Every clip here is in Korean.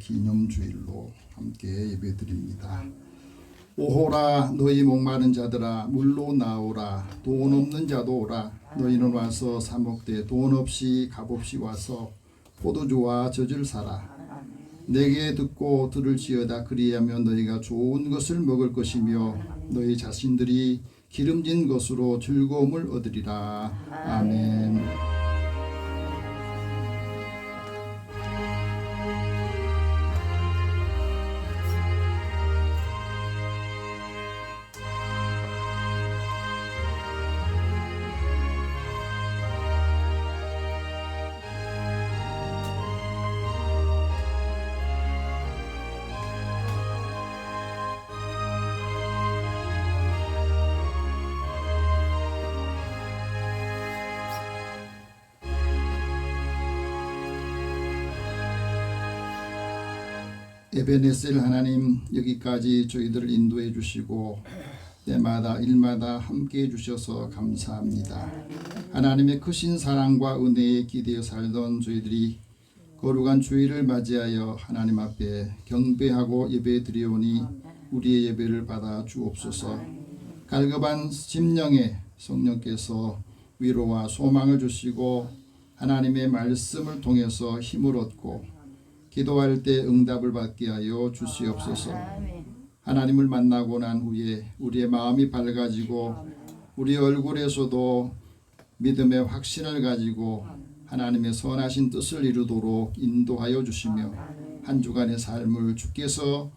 기념주일로 함께 예배드립니다. 오호라 너희 목마른 자들아 물로 나오라 돈 없는 자도 오라 너희는 와서 사 먹되 돈 없이 값없이 와서 포도주와 젖을 사라. 내게 듣고 들을지어다 그리하면 너희가 좋은 것을 먹을 것이며 너희 자신들이 기름진 것으로 즐거움을 얻으리라. 아멘. 에베네셀 하나님, 여기까지 저희들을 인도해 주시고 때마다 일마다 함께 해 주셔서 감사합니다. 하나님의 크신 사랑과 은혜에 기대어 살던 저희들이 거룩한 주일을 맞이하여 하나님 앞에 경배하고 예배 드리오니 우리의 예배를 받아 주옵소서. 갈급한 심령에 성령께서 위로와 소망을 주시고 하나님의 말씀을 통해서 힘을 얻고 기도할 때 응답을 받게 하여 주시옵소서. 하나님을 만나고 난 후에 우리의 마음이 밝아지고 우리 얼굴에서도 믿음의 확신을 가지고 하나님의 선하신 뜻을 이루도록 인도하여 주시며 한 주간의 삶을 주께서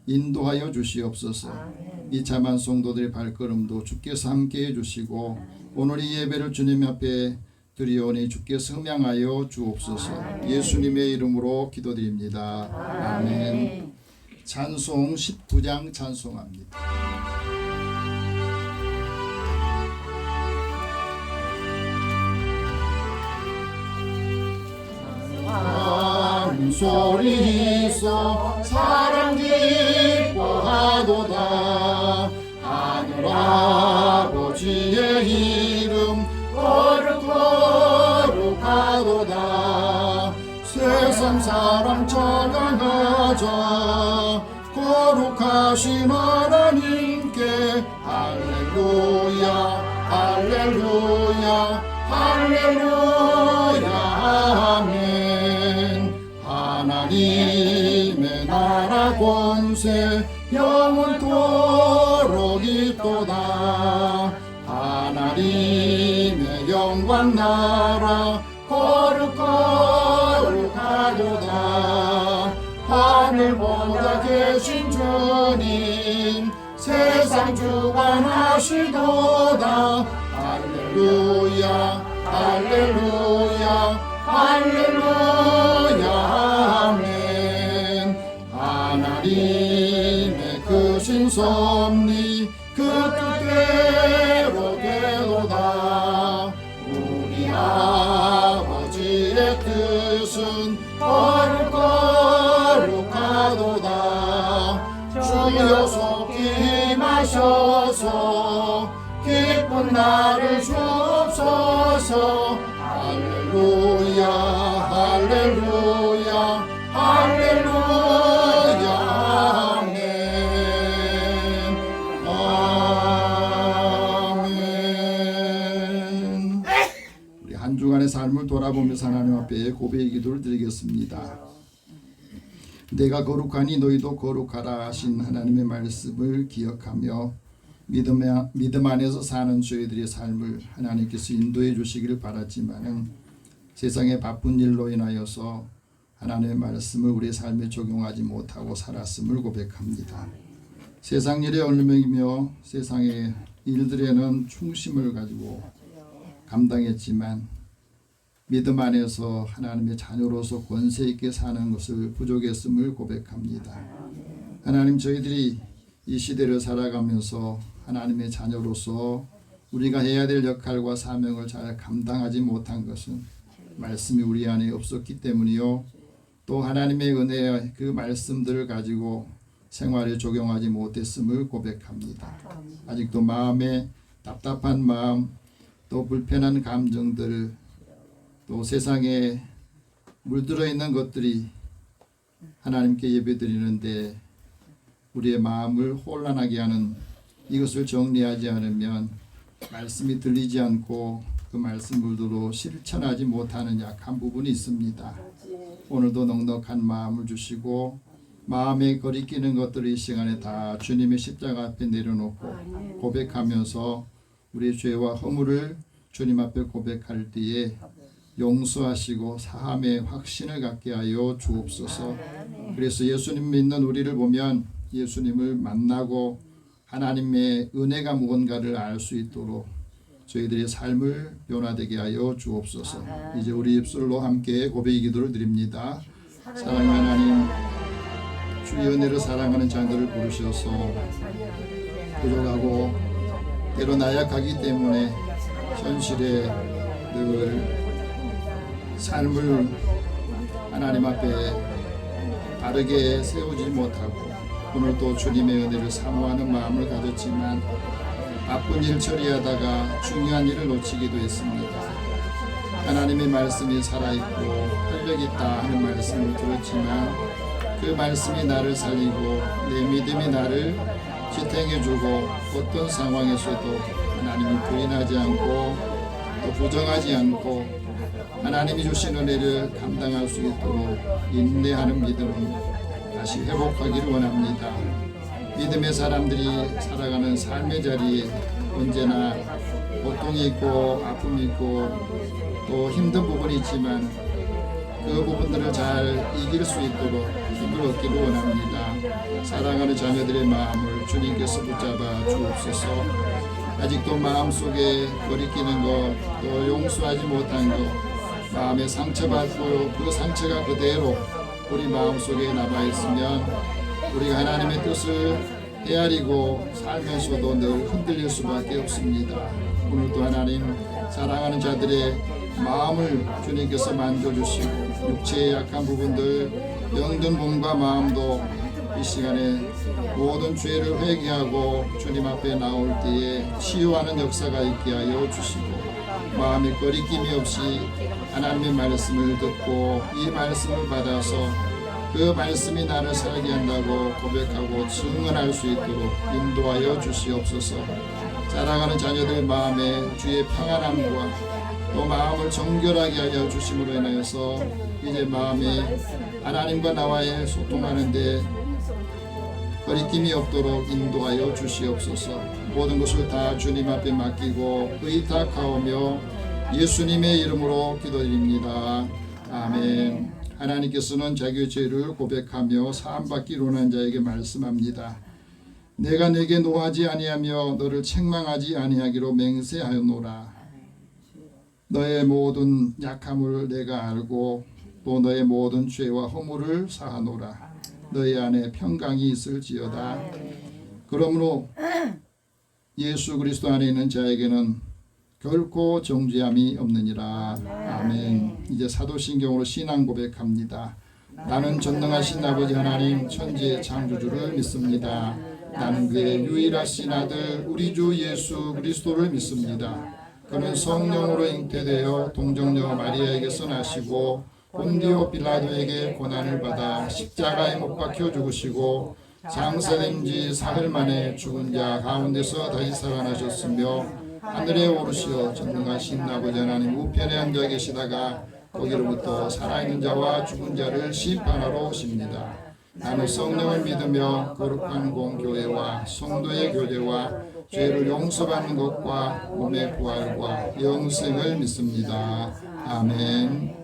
인도하여 주시옵소서. 비참한 성도들의 발걸음도 주께서 함께해 주시고 오늘 이 예배를 주님 앞에 드리오니 주께서 흠양하여 주옵소서. 예수님의 이름으로 기도드립니다. 아멘. 찬송 19장 찬송합니다. 한 소리서 사랑 기뻐하도다. 하늘 아버지의 이름 거룩하도다. 세상 사람 찬양하자. 거룩하신 하나님께 할렐루야 할렐루야 할렐루야 아멘. 하나님의 나라 권세 영원토록 있도다. 하나님의 영광 나라 거룩하도다. 하늘보다 계신 주님 세상 주관하시도다. 할렐루야 할렐루야 할렐루야 아멘. 하나님의 크신 섭리 그 뜻대로 되도다. 우리 아버지의 뜻은 거룩하도다. 주여 속히 임하셔서 기쁜 날을 주옵소서. 할렐루야 할렐루야 할렐루야 아멘. 아멘. 우리 한 주간의 삶을 돌아보면서 하나님 앞에 고백의 기도를 드리겠습니다. 내가 거룩하니 너희도 거룩하라 하신 하나님의 말씀을 기억하며 믿음 안에서 사는 저희들의 삶을 하나님께서 인도해 주시기를 바랐지만은 세상의 바쁜 일로 인하여서 하나님의 말씀을 우리의 삶에 적용하지 못하고 살았음을 고백합니다. 세상 일에 얽매이며 세상의 일들에는 충심을 가지고 감당했지만 믿음 안에서 하나님의 자녀로서 권세 있게 사는 것을 부족했음을 고백합니다. 하나님, 저희들이 이 시대를 살아가면서 하나님의 자녀로서 우리가 해야 될 역할과 사명을 잘 감당하지 못한 것은 말씀이 우리 안에 없었기 때문이요, 또 하나님의 은혜의 그 말씀들을 가지고 생활에 적용하지 못했음을 고백합니다. 아직도 마음에 답답한 마음, 또 불편한 감정들, 또 세상에 물들어 있는 것들이 하나님께 예배드리는데 우리의 마음을 혼란하게 하는 이것을 정리하지 않으면 말씀이 들리지 않고 그 말씀으로 실천하지 못하는 약한 부분이 있습니다. 오늘도 넉넉한 마음을 주시고 마음에 거리끼는 것들을 이 시간에 다 주님의 십자가 앞에 내려놓고 고백하면서 우리의 죄와 허물을 주님 앞에 고백할 때에 용서하시고 사함의 확신을 갖게 하여 주옵소서. 그래서 예수님 믿는 우리를 보면 예수님을 만나고 하나님의 은혜가 무언가를 알 수 있도록 저희들의 삶을 변화되게 하여 주옵소서. 이제 우리 입술로 함께 고백의 기도를 드립니다. 사랑하는 하나님, 주의 은혜로 사랑하는 자들을 부르셔서 부족하고 때로 나약하기 때문에 현실에 늘 삶을 하나님 앞에 바르게 세우지 못하고 오늘 또 주님의 은혜를 사모하는 마음을 가졌지만 바쁜 일 처리하다가 중요한 일을 놓치기도 했습니다. 하나님의 말씀이 살아있고 활력있다 하는 말씀을 들었지만 그 말씀이 나를 살리고 내 믿음이 나를 지탱해주고 어떤 상황에서도 하나님을 부인하지 않고 또 부정하지 않고 하나님이 주신 은혜를 감당할 수 있도록 인내하는 믿음을 다시 회복하기를 원합니다. 믿음의 사람들이 살아가는 삶의 자리에 언제나 고통이 있고 아픔이 있고 또 힘든 부분이 있지만 그 부분들을 잘 이길 수 있도록 힘을 얻기를 원합니다. 사랑하는 자녀들의 마음을 주님께서 붙잡아 주옵소서. 아직도 마음속에 거리끼는 것, 또 용서하지 못한 것, 마음에 상처받고 그 상처가 그대로 우리 마음속에 남아있으면 우리가 하나님의 뜻을 헤아리고 살면서도 늘 흔들릴 수밖에 없습니다. 오늘도 하나님 사랑하는 자들의 마음을 주님께서 만져주시고 육체의 약한 부분들 영든 몸과 마음도 이 시간에 모든 죄를 회개하고 주님 앞에 나올 때에 치유하는 역사가 있게 하여 주시고 마음에 거리낌이 없이 하나님의 말씀을 듣고 이 말씀을 받아서 그 말씀이 나를 살게 한다고 고백하고 증언할 수 있도록 인도하여 주시옵소서. 사랑하는 자녀들 마음에 주의 평안함과 또 마음을 정결하게 하여 주심으로 인하여서 이제 마음에 하나님과 나와의 소통하는데 거리낌이 없도록 인도하여 주시옵소서. 모든 것을 다 주님 앞에 맡기고 의탁하오며 예수님의 이름으로 기도드립니다. 아멘. 하나님께서는 자기의 죄를 고백하며 사함받기 원하는 자에게 말씀합니다. 내가 내게 노하지 아니하며 너를 책망하지 아니하기로 맹세하였노라. 너의 모든 약함을 내가 알고 또 너의 모든 죄와 허물을 사하노라. 너희 안에 평강이 있을지어다. 그러므로 예수 그리스도 안에 있는 자에게는 결코 정죄함이 없느니라. 아멘. 이제 사도신경으로 신앙 고백합니다. 나는 전능하신 아버지 하나님 천지의 창조주를 믿습니다. 나는 그의 유일하신 아들 우리 주 예수 그리스도를 믿습니다. 그는 성령으로 잉태되어 동정녀 마리아에게서 나시고 본디오 빌라도에게 고난을 받아 십자가에 못 박혀 죽으시고 장사된 지 사흘 만에 죽은 자 가운데서 다시 살아나셨으며 하늘에 오르시어 전능하신 아버지 하나님 우편에 앉아 계시다가 거기로부터 살아있는 자와 죽은 자를 심판하러 오십니다. 나는 성령을 믿으며 거룩한 공교회와 성도의 교제와 죄를 용서받는 것과 몸의 부활과 영생을 믿습니다. 아멘.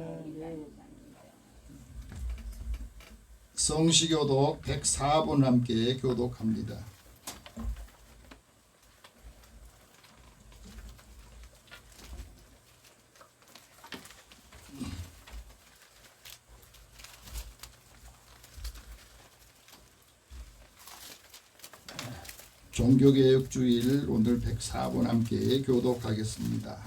성시교독 104번 함께 교독합니다. 종교개혁주일 오늘 104번 함께 교독하겠습니다.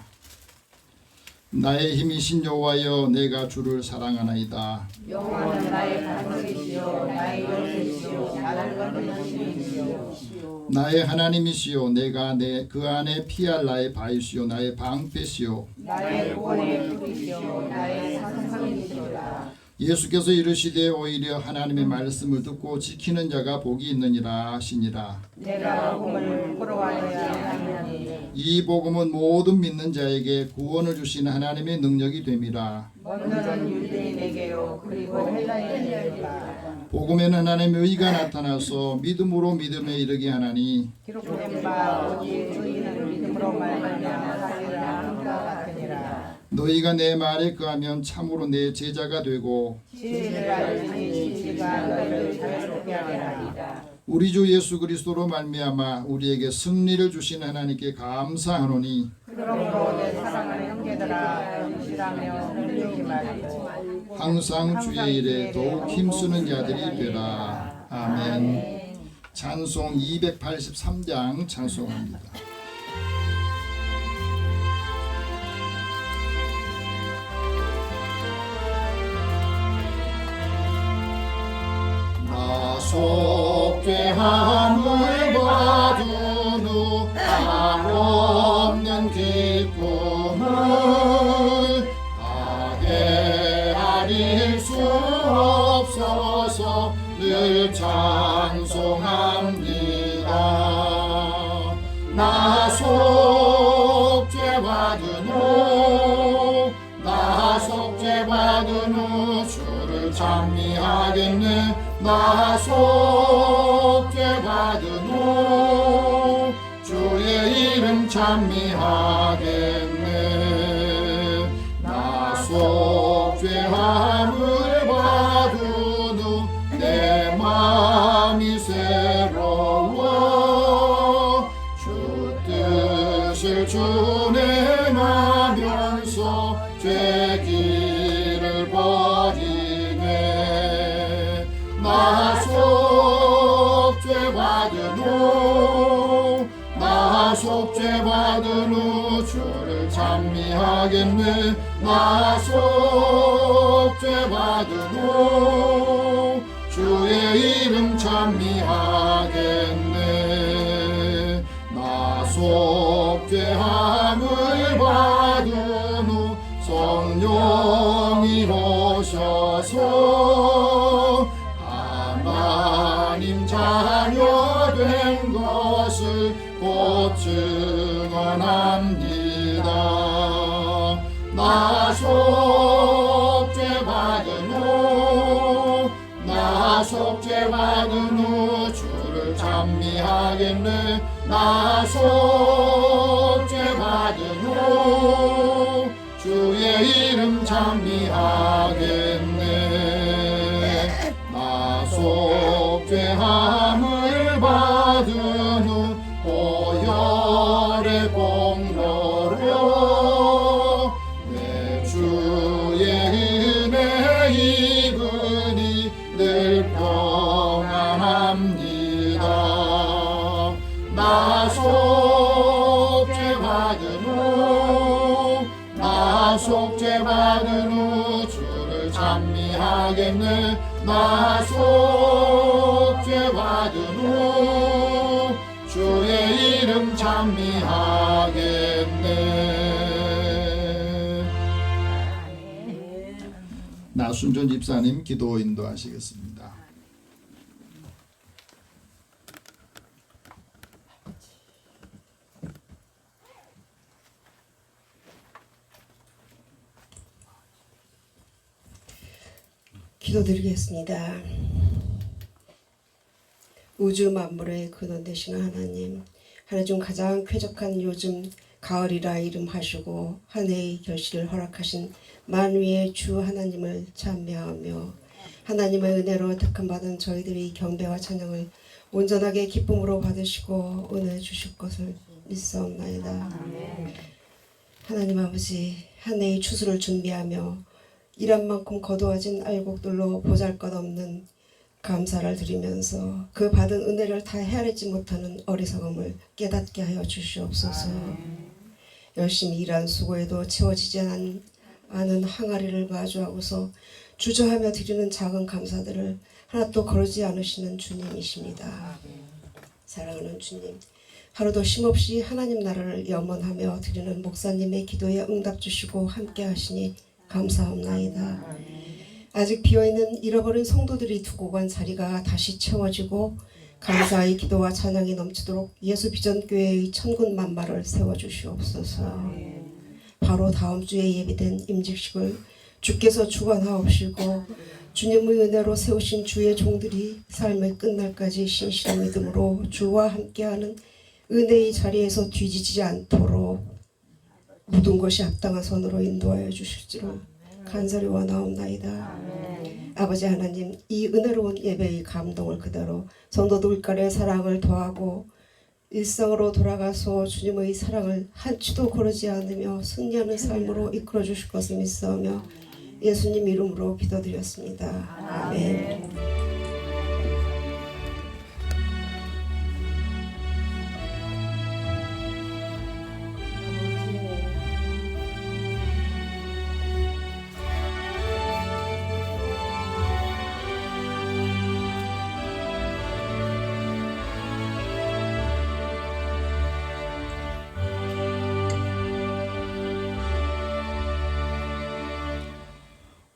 나의 힘이신 여호와여 내가 주를 사랑하나이다. 여호와는 나의 반석이시요 나의 열쇠시요 나를 거느리는 힘이시요 나의 하나님이시요 내가 그 안에 피할 나의 바위시요 나의 방패시요 나의 구원의 뿌리시요 나의 산성이시로다. 예수께서 이르시되 오히려 하나님의 말씀을 듣고 지키는 자가 복이 있느니라 하시니라. 내가 복음을 부러워하여야 하느니 이 복음은 모든 믿는 자에게 구원을 주시는 하나님의 능력이 됨이라. 먼저는 유대인에게요 그리고 헬라인에게라. 복음에는 하나님의 의가 나타나서 믿음으로 믿음에 이르게 하나니 기록된 바 오직 의인은 믿음으로 말미암아 살리라 하는 것 같으니라. 너희가 내 말에 거하면 참으로 내 제자가 되고 진리를 알지니 진리가 너희를 자유롭게 하리라. 우리 주 예수 그리스도로 말미암아 우리에게 승리를 주신 하나님께 감사하노니 그러므로 내 사랑하는 형제들아 진실하며 흔들리지 말고 항상 주의 일에 더욱 힘쓰는 자들이 되라. 아멘. 찬송 283장 찬송합니다. 나 속죄함을 받은 후 한없는 기쁨을 헤아릴 수 없어서 늘 찬송합니다. 나 속죄받은 후 나 속죄받은 후 주를 찬미하겠네. 나 속죄받은 후 주의 이름 찬미하겠네. 나 속죄함을 받은 후 내 마음이 새로워 주 뜻을 준행하면서 죄 길을 버리네. 나 속죄받은 후 나 속죄받은 후 주를 찬미하겠네. 나 속죄받은 후 주의 이름 찬미하겠네. 나 속죄함을 받은 후 성령이 오셔서 하나님 자녀 된 것을 곧 증언합니다. 나 속죄받은 후 나 속죄받은 후 주를 찬미하겠네. 나 속죄받은 후 주의 이름 찬미하겠네. 나 속죄함을 받은 후 보혈의 공로로 내 주의 은혜 입으니 늘 평안합니다. 나 속죄받은 후 나 속죄받은 후 주를 찬미하겠네. 나 속죄받은 후 주의 이름 찬미하겠네. 나순전 집사님 기도 인도하시겠습니다. 기도드리겠습니다. 우주 만물의 근원 되시는 하나님, 한 해 중 가장 쾌적한 요즘 가을이라 이름하시고 한 해의 결실을 허락하신 만위의 주 하나님을 찬미하며 하나님의 은혜로 택함받은 저희들의 경배와 찬양을 온전하게 기쁨으로 받으시고 은혜 주실 것을 믿사옵나이다. 하나님 아버지, 한 해의 추수를 준비하며 일한 만큼 거두어진 알곡들로 보잘것없는 감사를 드리면서 그 받은 은혜를 다 헤아리지 못하는 어리석음을 깨닫게 하여 주시옵소서. 열심히 일한 수고에도 채워지지 않은 항아리를 마주하고서 주저하며 드리는 작은 감사들을 하나도 거르지 않으시는 주님이십니다. 사랑하는 주님, 하루도 쉼없이 하나님 나라를 염원하며 드리는 목사님의 기도에 응답 주시고 함께 하시니 감사합나이다. 아직 비어있는 잃어버린 성도들이 두고 간 자리가 다시 채워지고 감사의 기도와 찬양이 넘치도록 예수 비전교회의 천군만마를 세워주시옵소서. 바로 다음 주에 예비된 임직식을 주께서 주관하옵시고 주님의 은혜로 세우신 주의 종들이 삶의 끝날까지 신실한 믿음으로 주와 함께하는 은혜의 자리에서 뒤지지 않도록 모든 것이 합당한 선으로 인도하여 주실지로 간절히 원하옵나이다. 아버지 하나님, 이 은혜로운 예배의 감동을 그대로 성도들간의 사랑을 더하고 일상으로 돌아가서 주님의 사랑을 한치도 거르지 않으며 승리하는 삶으로 이끌어 주실 것을 믿사오며 예수님 이름으로 기도드렸습니다. 아멘.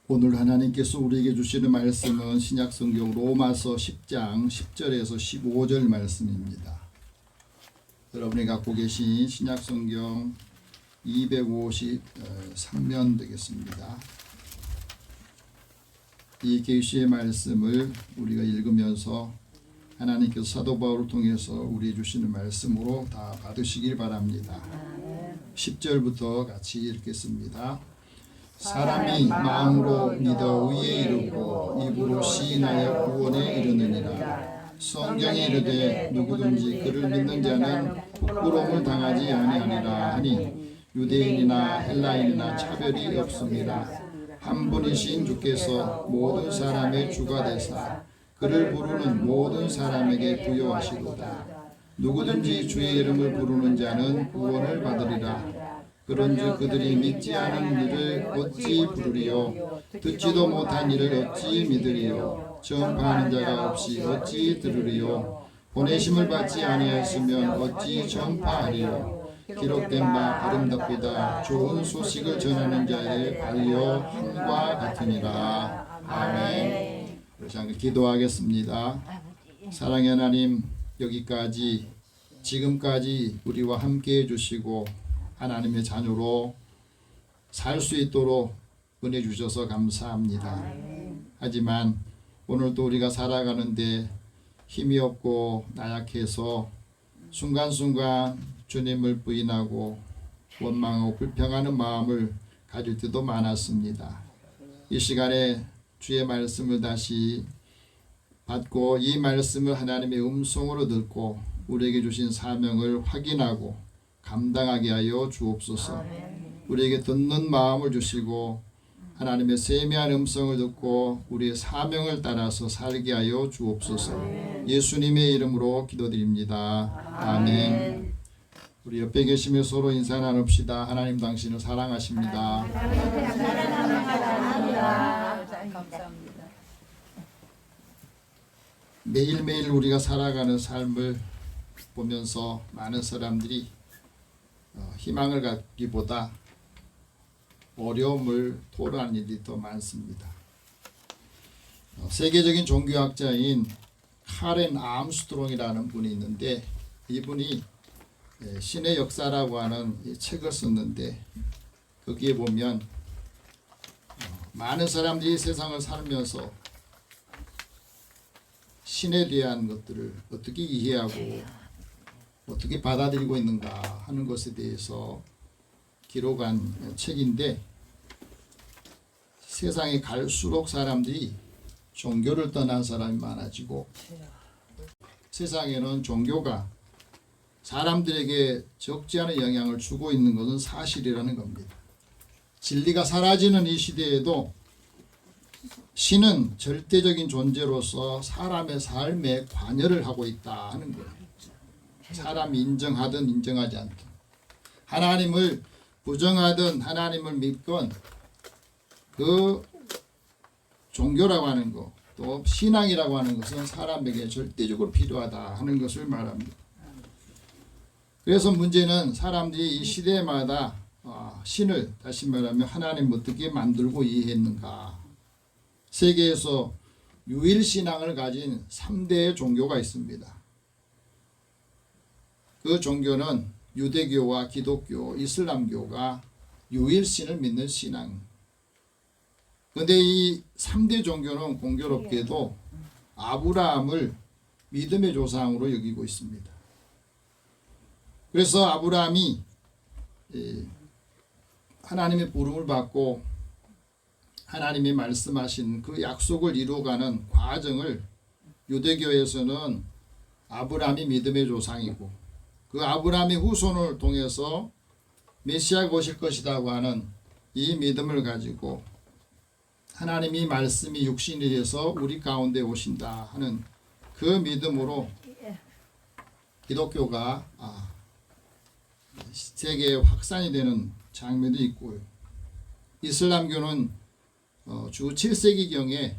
오늘 하나님께서 우리에게 주시는 말씀은 신약성경 로마서 10장 10절에서 15절 말씀입니다. 여러분이 갖고 계신 신약성경 253면 되겠습니다. 이 계시의 말씀을 우리가 읽으면서 하나님께서 사도 바울을 통해서 우리 주시는 말씀으로 다 받으시길 바랍니다. 10절부터 같이 읽겠습니다. 사람이 마음으로 믿어 의에 이르고 입으로 시인하여 구원에 이르느니라. 성경에 이르되 누구든지 그를 믿는 자는 부끄러움을 당하지 아니하리라 하니 유대인이나 헬라인이나 차별이 없습니다. 한 분이신 주께서 모든 사람의 주가 되사 그를 부르는 모든 사람에게 부여하시도다. 누구든지 주의 이름을 부르는 자는 구원을 받으리라. 그런즉 그들이 믿지 않은 일을 어찌 부르리요? 듣지도 못한 일을 어찌 믿으리요? 전파하는 자가 없이 어찌 들으리요? 보내심을 받지 아니하였으면 어찌 전파하리요? 기록된 바 아름답보다 좋은 소식을 전하는 자의 반려함과 같으니라. 아멘. 그래서 한번 기도하겠습니다. 사랑의 하나님, 여기까지 지금까지 우리와 함께 해주시고 하나님의 자녀로 살 수 있도록 은혜 주셔서 감사합니다. 하지만 오늘도 우리가 살아가는데 힘이 없고 나약해서 순간순간 주님을 부인하고 원망하고 불평하는 마음을 가질 때도 많았습니다. 이 시간에 주의 말씀을 다시 받고 이 말씀을 하나님의 음성으로 듣고 우리에게 주신 사명을 확인하고 감당하게 하여 주옵소서. 우리에게 듣는 마음을 주시고 하나님의 세미한 음성을 듣고 우리의 사명을 따라서 살게 하여 주옵소서. 예수님의 이름으로 기도드립니다. 아멘. 우리 옆에 계시며 서로 인사 나눕시다. 하나님 당신을 사랑하십니다. 매일매일 우리가 살아가는 삶을 보면서 많은 사람들이 희망을 갖기보다 어려움을 토로하는 일이 더 많습니다. 세계적인 종교학자인 카렌 암스트롱이라는 분이 있는데 이분이 신의 역사라고 하는 책을 썼는데 거기에 보면 많은 사람들이 세상을 살면서 신에 대한 것들을 어떻게 이해하고 어떻게 받아들이고 있는가 하는 것에 대해서 기록한 책인데 세상에 갈수록 사람들이 종교를 떠난 사람이 많아지고 세상에는 종교가 사람들에게 적지 않은 영향을 주고 있는 것은 사실이라는 겁니다. 진리가 사라지는 이 시대에도 신은 절대적인 존재로서 사람의 삶에 관여를 하고 있다 하는 거예요. 사람이 인정하든 인정하지 않든 하나님을 부정하든 하나님을 믿건 그 종교라고 하는 것, 또 신앙이라고 하는 것은 사람에게 절대적으로 필요하다 하는 것을 말합니다. 그래서 문제는 사람들이 이 시대마다 신을 다시 말하면 하나님 어떻게 만들고 이해했는가, 세계에서 유일 신앙을 가진 3대의 종교가 있습니다. 그 종교는 유대교와 기독교, 이슬람교가 유일신을 믿는 신앙. 그런데 이 3대 종교는 공교롭게도 아브라함을 믿음의 조상으로 여기고 있습니다. 그래서 아브라함이 하나님의 부름을 받고 하나님이 말씀하신 그 약속을 이루어가는 과정을 유대교에서는 아브라함이 믿음의 조상이고 그 아브라함의 후손을 통해서 메시아가 오실 것이라고 하는 이 믿음을 가지고 하나님이 말씀이 육신이 돼서 우리 가운데 오신다 하는 그 믿음으로 기독교가 세계에 확산이 되는 장면도 있고요. 이슬람교는 주 7세기경에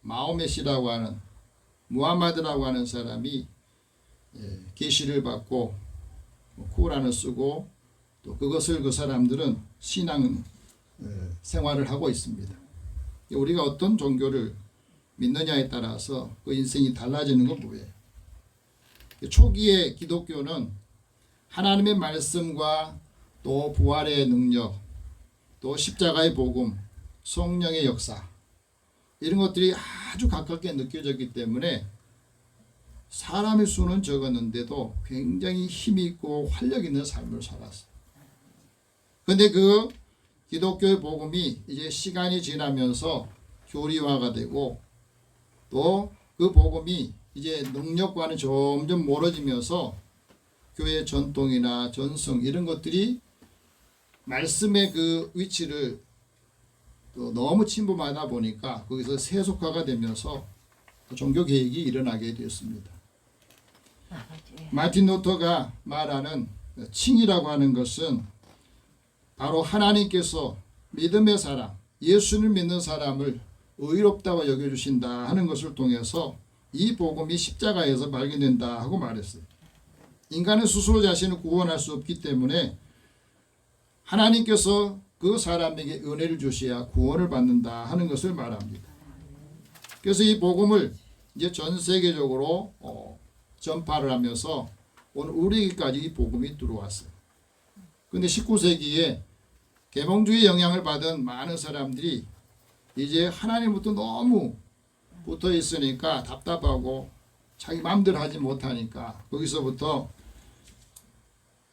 마호메시라고 하는 무함마드라고 하는 사람이 계시를 받고 쿠란을 쓰고 또 그것을 그 사람들은 신앙 생활을 하고 있습니다. 우리가 어떤 종교를 믿느냐에 따라서 그 인생이 달라지는 건 뭐예요? 초기의 기독교는 하나님의 말씀과 또 부활의 능력, 또 십자가의 복음, 성령의 역사 이런 것들이 아주 가깝게 느껴졌기 때문에 사람의 수는 적었는데도 굉장히 힘이 있고 활력 있는 삶을 살았어요. 그런데 그 기독교의 복음이 이제 시간이 지나면서 교리화가 되고 또 그 복음이 이제 능력과는 점점 멀어지면서 교회 전통이나 전성 이런 것들이 말씀의 그 위치를 또 너무 침범하다 보니까 거기서 세속화가 되면서 종교 개혁이 일어나게 되었습니다. 마틴 루터가 말하는 칭이라고 하는 것은 바로 하나님께서 믿음의 사람, 예수를 믿는 사람을 의롭다고 여겨주신다 하는 것을 통해서 이 복음이 십자가에서 발견된다 하고 말했어요. 인간은 스스로 자신을 구원할 수 없기 때문에 하나님께서 그 사람에게 은혜를 주셔야 구원을 받는다 하는 것을 말합니다. 그래서 이 복음을 이제 전 세계적으로 전파를 하면서 오늘 우리에게까지 이 복음이 들어왔어요. 그런데 19세기에 계몽주의 영향을 받은 많은 사람들이 이제 하나님부터 너무 붙어 있으니까 답답하고 자기 마음대로 하지 못하니까 거기서부터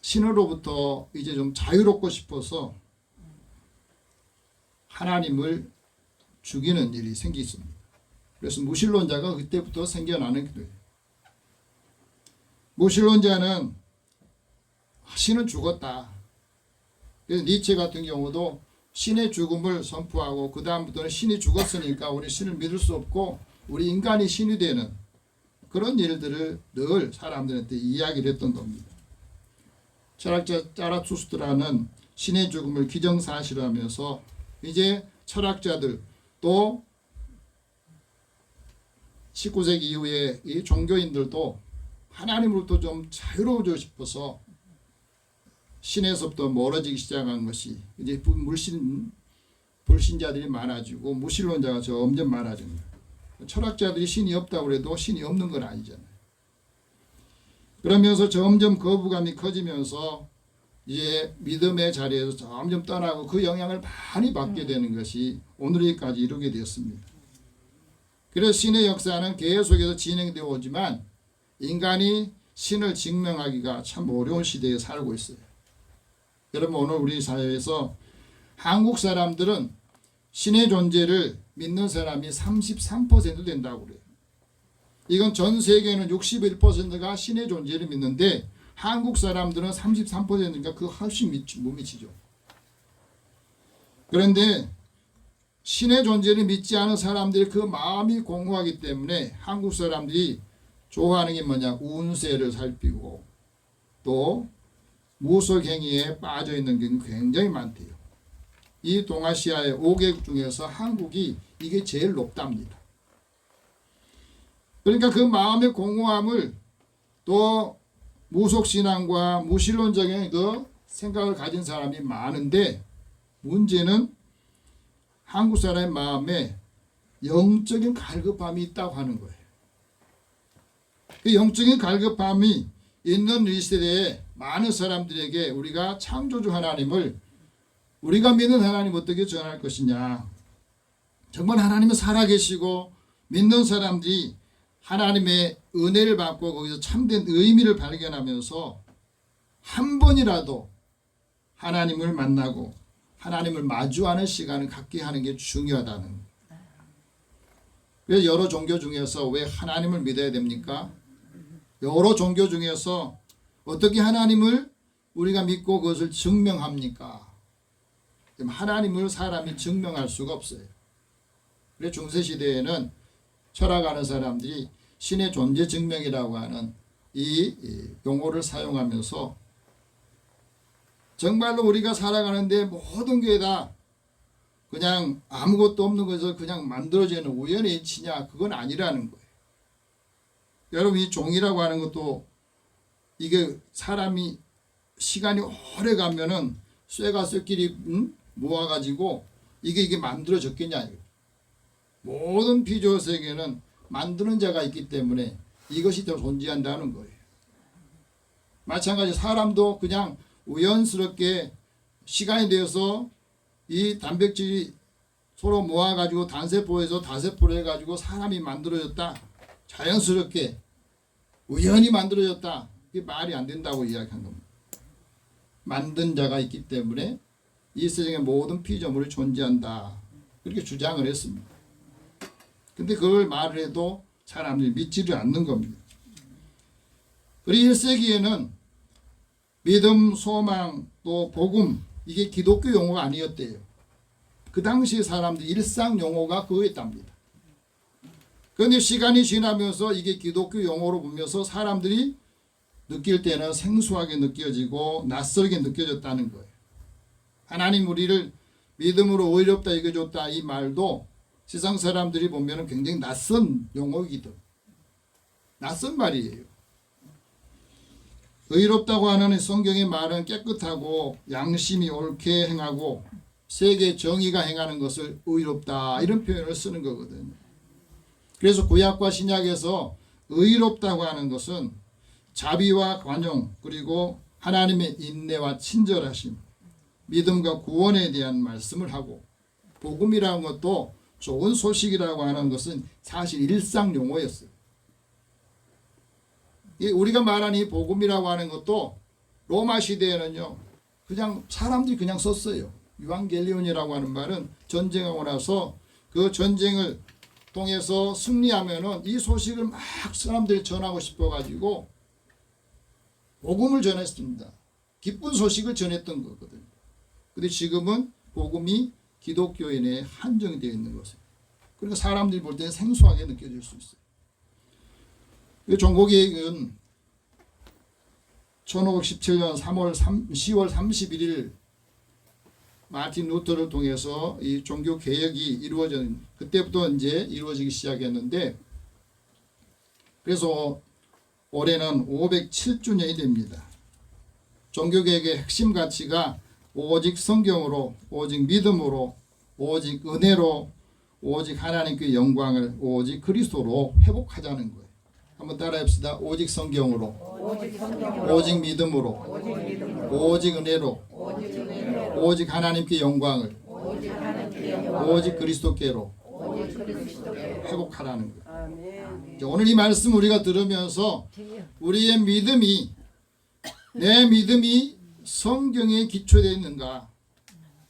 신으로부터 이제 좀 자유롭고 싶어서 하나님을 죽이는 일이 생겼습니다. 그래서 무신론자가 그때부터 생겨나는 거예요. 무신론자는 신은 죽었다. 그래서 니체 같은 경우도 신의 죽음을 선포하고 그 다음부터는 신이 죽었으니까 우리 신을 믿을 수 없고 우리 인간이 신이 되는 그런 일들을 늘 사람들한테 이야기를 했던 겁니다. 철학자 자라투스트라는 신의 죽음을 기정사실화하면서 이제 철학자들 또 19세기 이후에 이 종교인들도 하나님으로부터 좀 자유로워지고 싶어서 신에서부터 멀어지기 시작한 것이 이제 불신자들이 많아지고 무신론자가 점점 많아집니다. 철학자들이 신이 없다고 해도 신이 없는 건 아니잖아요. 그러면서 점점 거부감이 커지면서 이제 믿음의 자리에서 점점 떠나고 그 영향을 많이 받게 되는 것이 오늘까지 이르게 되었습니다. 그래서 신의 역사는 계속해서 진행되어 오지만 인간이 신을 증명하기가 참 어려운 시대에 살고 있어요. 여러분 오늘 우리 사회에서 한국 사람들은 신의 존재를 믿는 사람이 33% 된다고 그래요. 이건 전 세계는 61%가 신의 존재를 믿는데 한국 사람들은 33%니까 그 훨씬 못 미치죠. 그런데 신의 존재를 믿지 않은 사람들이 그 마음이 공허하기 때문에 한국 사람들이 좋아하는 게 뭐냐, 운세를 살피고 또 무속행위에 빠져 있는 게 굉장히 많대요. 이 동아시아의 5개국 중에서 한국이 이게 제일 높답니다. 그러니까 그 마음의 공허함을 또 무속신앙과 무신론적인 그 생각을 가진 사람이 많은데 문제는 한국 사람의 마음에 영적인 갈급함이 있다고 하는 거예요. 그 영적인 갈급함이 있는 이 시대에 많은 사람들에게 우리가 창조주 하나님을 우리가 믿는 하나님 어떻게 전할 것이냐. 정말 하나님은 살아계시고 믿는 사람들이 하나님의 은혜를 받고 거기서 참된 의미를 발견하면서 한 번이라도 하나님을 만나고 하나님을 마주하는 시간을 갖게 하는 게 중요하다는 거예요. 그래서 여러 종교 중에서 왜 하나님을 믿어야 됩니까? 여러 종교 중에서 어떻게 하나님을 우리가 믿고 그것을 증명합니까? 하나님을 사람이 증명할 수가 없어요. 그래서 중세시대에는 철학하는 사람들이 신의 존재 증명이라고 하는 이 용어를 사용하면서 정말로 우리가 살아가는데 모든 게 다 그냥 아무것도 없는 것을 그냥 만들어지는 우연의 일치냐, 그건 아니라는 거예요. 여러분, 이 종이라고 하는 것도 이게 사람이 시간이 오래 가면은 쇠가 쇠끼리 모아가지고 이게 만들어졌겠냐. 모든 피조 세계는 만드는 자가 있기 때문에 이것이 더 존재한다는 거예요. 마찬가지 사람도 그냥 우연스럽게 시간이 되어서 이 단백질이 서로 모아가지고 단세포에서 다세포로 해가지고 사람이 만들어졌다. 자연스럽게 우연히 만들어졌다. 그게 말이 안 된다고 이야기한 겁니다. 만든 자가 있기 때문에 이 세상의 모든 피조물이 존재한다. 그렇게 주장을 했습니다. 근데 그걸 말을 해도 사람들이 믿지를 않는 겁니다. 우리 1세기에는 믿음, 소망, 또 복음, 이게 기독교 용어가 아니었대요. 그 당시 사람들 일상 용어가 그거였답니다. 그런데 시간이 지나면서 이게 기독교 용어로 보면서 사람들이 느낄 때는 생소하게 느껴지고 낯설게 느껴졌다는 거예요. 하나님 우리를 믿음으로 의롭다 이겨줬다 이 말도 세상 사람들이 보면 굉장히 낯선 용어이기도 낯선 말이에요. 의롭다고 하는 성경의 말은 깨끗하고 양심이 옳게 행하고 세계 정의가 행하는 것을 의롭다 이런 표현을 쓰는 거거든요. 그래서 구약과 신약에서 의롭다고 하는 것은 자비와 관용 그리고 하나님의 인내와 친절하심 믿음과 구원에 대한 말씀을 하고 복음이라는 것도 좋은 소식이라고 하는 것은 사실 일상 용어였어요. 우리가 말하는 이 복음이라고 하는 것도 로마 시대에는요 그냥 사람들이 그냥 썼어요. 유앙겔리온이라고 하는 말은 전쟁하고 나서 그 전쟁을 통해서 승리하면은 이 소식을 막 사람들이 전하고 싶어 가지고 복음을 전했습니다. 기쁜 소식을 전했던 거거든요. 근데 지금은 복음이 기독교인에 한정되어 있는 것이에요. 그러니까 사람들이 볼 때는 생소하게 느껴질 수 있어요. 종고개혁은 1517년 10월 31일 마틴 루터를 통해서 이 종교 개혁이 이루어진 그때부터 이제 이루어지기 시작했는데 그래서 올해는 507주년이 됩니다. 종교 개혁의 핵심 가치가 오직 성경으로, 오직 믿음으로, 오직 은혜로, 오직 하나님께 영광을 오직 그리스도로 회복하자는 거예요. 한번 따라합시다. 오직 성경으로, 오직 믿음으로, 오직 은혜로, 오직 하나님께 영광을 오직 그리스도께로 회복하라는 거예요. 오늘 이 말씀 우리가 들으면서 우리의 믿음이 내 믿음이 성경에 기초되어 있는가,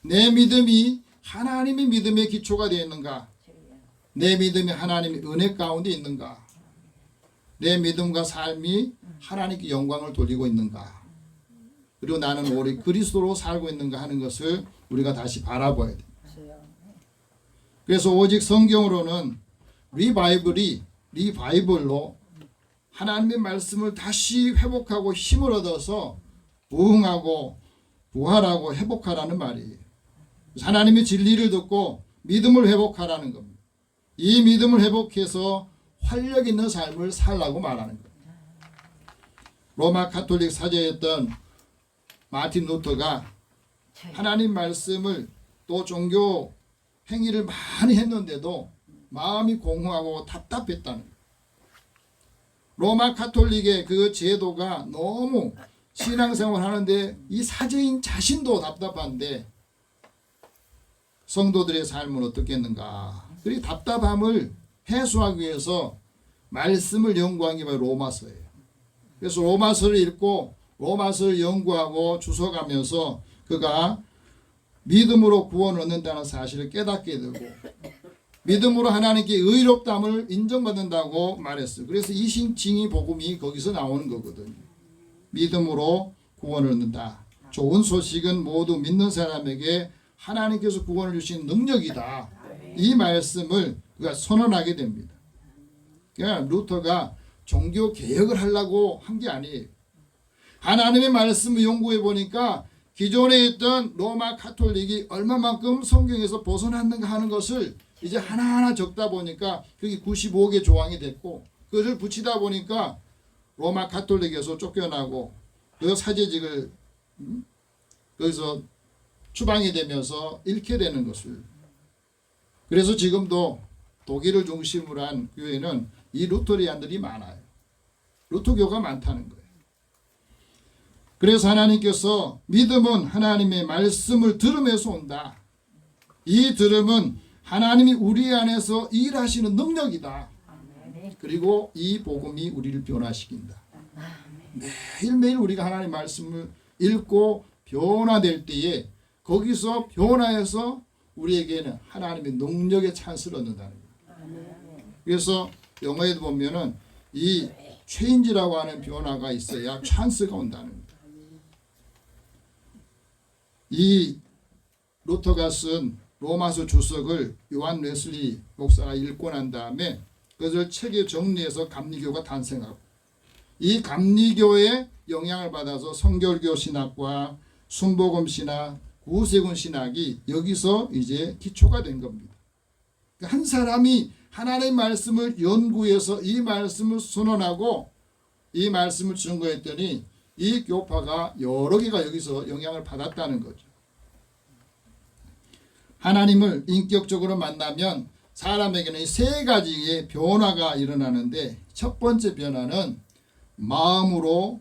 내 믿음이 하나님의 믿음에 기초가 되어 있는가, 내 믿음이 하나님의 은혜 가운데 있는가, 내 믿음과 삶이 하나님께 영광을 돌리고 있는가, 그리고 나는 오직 그리스도로 살고 있는가 하는 것을 우리가 다시 바라봐야 됩니다. 그래서 오직 성경으로는 리바이벌로 하나님의 말씀을 다시 회복하고 힘을 얻어서 부흥하고 부활하고 회복하라는 말이에요. 하나님의 진리를 듣고 믿음을 회복하라는 겁니다. 이 믿음을 회복해서 활력 있는 삶을 살라고 말하는 거예요. 로마 가톨릭 사제였던 마틴 루터가 하나님 말씀을 또 종교 행위를 많이 했는데도 마음이 공허하고 답답했다는 거예요. 로마 가톨릭의 그 제도가 너무 신앙생활 하는데 이 사제인 자신도 답답한데 성도들의 삶은 어떻겠는가. 그리고 답답함을 해소하기 위해서 말씀을 연구한 게 바로 로마서예요. 그래서 로마서를 읽고 로마서를 연구하고 주워가면서 그가 믿음으로 구원을 얻는다는 사실을 깨닫게 되고 믿음으로 하나님께 의롭다함을 인정받는다고 말했어요. 그래서 이신칭의 복음이 거기서 나오는 거거든요. 믿음으로 구원을 얻는다. 좋은 소식은 모두 믿는 사람에게 하나님께서 구원을 주신 능력이다. 이 말씀을 그가 선언하게 됩니다. 그러니까 루터가 종교 개혁을 하려고 한 게 아니에요. 하나님의 말씀을 연구해 보니까 기존에 있던 로마 가톨릭이 얼마만큼 성경에서 벗어났는가 하는 것을 이제 하나하나 적다 보니까 그게 95개 조항이 됐고 그것을 붙이다 보니까 로마 가톨릭에서 쫓겨나고 그 사제직을 거기서 추방이 되면서 잃게 되는 것을. 그래서 지금도 독일을 중심으로 한 교회는 이 루터리안들이 많아요. 루터교가 많다는 거예요. 그래서 하나님께서 믿음은 하나님의 말씀을 들음에서 온다. 이 들음은 하나님이 우리 안에서 일하시는 능력이다. 그리고 이 복음이 우리를 변화시킨다. 매일매일 우리가 하나님의 말씀을 읽고 변화될 때에 거기서 변화해서 우리에게는 하나님의 능력의 찬스를 얻는다는 거예요. 그래서 영어에도 보면은 이 체인지라고 하는 변화가 있어야 찬스가 온다는 거예요. 이 루터가 쓴 로마서 주석을 요한 웨슬리 목사가 읽고 난 다음에 그것을 책에 정리해서 감리교가 탄생하고 이 감리교의 영향을 받아서 성결교 신학과 순복음 신학, 구세군 신학이 여기서 이제 기초가 된 겁니다. 한 사람이 하나님의 말씀을 연구해서 이 말씀을 선언하고 이 말씀을 증거했더니 이 교파가 여러 개가 여기서 영향을 받았다는 거죠. 하나님을 인격적으로 만나면 사람에게는 세 가지의 변화가 일어나는데 첫 번째 변화는 마음으로